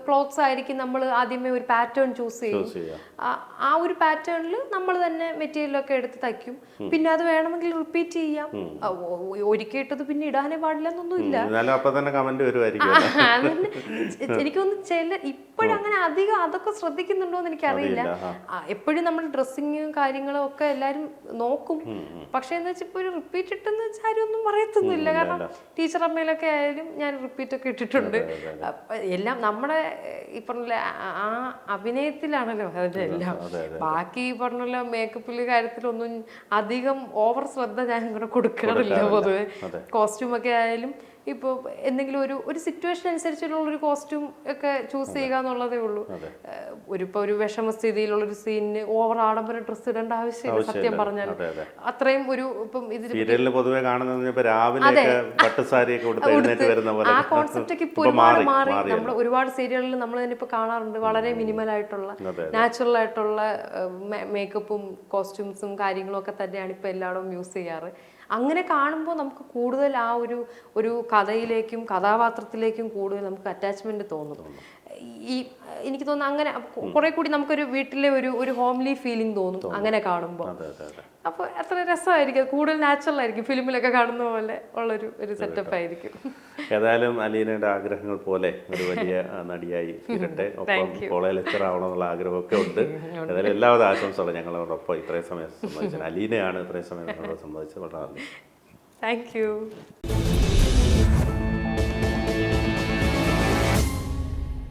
ക്ലോത്ത്സ് ആയിരിക്കും നമ്മൾ ആദ്യമേ ഒരു പാറ്റേൺ ചൂസ് ചെയ്യും. ആ ഒരു പാറ്റേണിൽ നമ്മൾ തന്നെ മെറ്റീരിയലൊക്കെ എടുത്ത് തയ്ക്കും. പിന്നെ അത് വേണമെങ്കിൽ റിപ്പീറ്റ് ചെയ്യാം. ഒരിക്കലിട്ടത് പിന്നെ ഇടാനേ പാടില്ല എന്നൊന്നുമില്ല. എനിക്കൊന്ന് ഇപ്പോഴങ്ങനെ അധികം അതൊക്കെ ശ്രദ്ധിക്കുന്നുണ്ടോന്ന് എനിക്കറിയില്ല. എപ്പോഴും നമ്മൾ ഡ്രസ്സിങ്ങും കാര്യങ്ങളും ഒക്കെ എല്ലാവരും നോക്കും. പക്ഷെ എന്താ വെച്ചാൽ ഇപ്പോൾ ഒരു റിപ്പീറ്റ് ഇട്ടെന്ന് വെച്ചാൽ ആരും ഒന്നും പറയത്തൊന്നുമില്ല. കാരണം ടീച്ചർ അമ്മയിലൊക്കെ ആയാലും ഞാൻ റിപ്പീറ്റ് ഒക്കെ ഇട്ടിട്ടുണ്ട്. എല്ലാം നമ്മുടെ ഈ പറഞ്ഞ ആ അഭിനയത്തിലാണല്ലോ അതിൻ്റെ എല്ലാം. ബാക്കി ഈ പറഞ്ഞല്ലോ മേക്കപ്പിൽ കാര്യത്തിലൊന്നും അധികം ഓവർ ശ്രദ്ധ ഞാൻ ഇങ്ങനെ കൊടുക്കാറില്ല പൊതുവെ. കോസ്റ്റ്യൂമൊക്കെ ആയാലും ഇപ്പോൾ എന്തെങ്കിലും ഒരു സിറ്റുവേഷൻ അനുസരിച്ചുള്ള ഒരു കോസ്റ്റ്യൂം ഒക്കെ ചൂസ് ചെയ്യുക എന്നുള്ളതേ ഉള്ളൂ. ഇപ്പോൾ ഒരു വിഷമസ്ഥിതിയിലുള്ളൊരു സീനിന് ഓവർ ആഡംബര ഡ്രസ്സ് ഇടേണ്ട ആവശ്യമില്ല സത്യം പറഞ്ഞാൽ. അത്രയും ഒരു ഇപ്പം ഇതിൽ പൊതുവെ കാണുന്നത് ആ കോൺസെപ്റ്റ് ഒക്കെ ഇപ്പോൾ ഒരുപാട് മാറി. നമ്മൾ ഒരുപാട് സീരിയലിൽ നമ്മൾ തന്നെ ഇപ്പോൾ കാണാറുണ്ട്. വളരെ മിനിമൽ ആയിട്ടുള്ള നാച്ചുറൽ ആയിട്ടുള്ള മേക്കപ്പും കോസ്റ്റ്യൂംസും കാര്യങ്ങളും ഒക്കെ തന്നെയാണ് ഇപ്പോൾ എല്ലായിടവും യൂസ് ചെയ്യാറ്. അങ്ങനെ കാണുമ്പോൾ നമുക്ക് കൂടുതൽ ആ ഒരു കഥയിലേക്കും കഥാപാത്രത്തിലേക്കും കൂടുതൽ നമുക്ക് അറ്റാച്ച്മെന്റ് തോന്നും. എനിക്ക് തോന്നുന്നു അങ്ങനെ കുറെ കൂടി നമുക്കൊരു വീട്ടിലെ ഒരു ഹോംലി ഫീലിംഗ് തോന്നും അങ്ങനെ കാണുമ്പോൾ. അപ്പോൾ അത്ര രസമായിരിക്കും, കൂടുതൽ നാച്ചുറൽ ആയിരിക്കും, ഫിലിമിലൊക്കെ കാണുന്ന പോലെ ഉള്ളൊരു സെറ്റപ്പ് ആയിരിക്കും. ഏതായാലും അലീനയുടെ ആഗ്രഹങ്ങൾ പോലെ ഒരു വലിയ നടിയായി തീരട്ടെ. ഒപ്പം കോളേജ് ലെക്ചർ ആവണമെന്നുള്ള ആഗ്രഹമൊക്കെ ഉണ്ട്. ഏതായാലും എല്ലാവിധ ആശംസകളും. ഞങ്ങളോടൊപ്പം ഇത്രയും സമയം സംബന്ധിച്ചത് അലീനയാണ്. ഇത്രയും സമയം ഞങ്ങളോട് സംബന്ധിച്ചത് വളരെ നന്ദി. Thank you.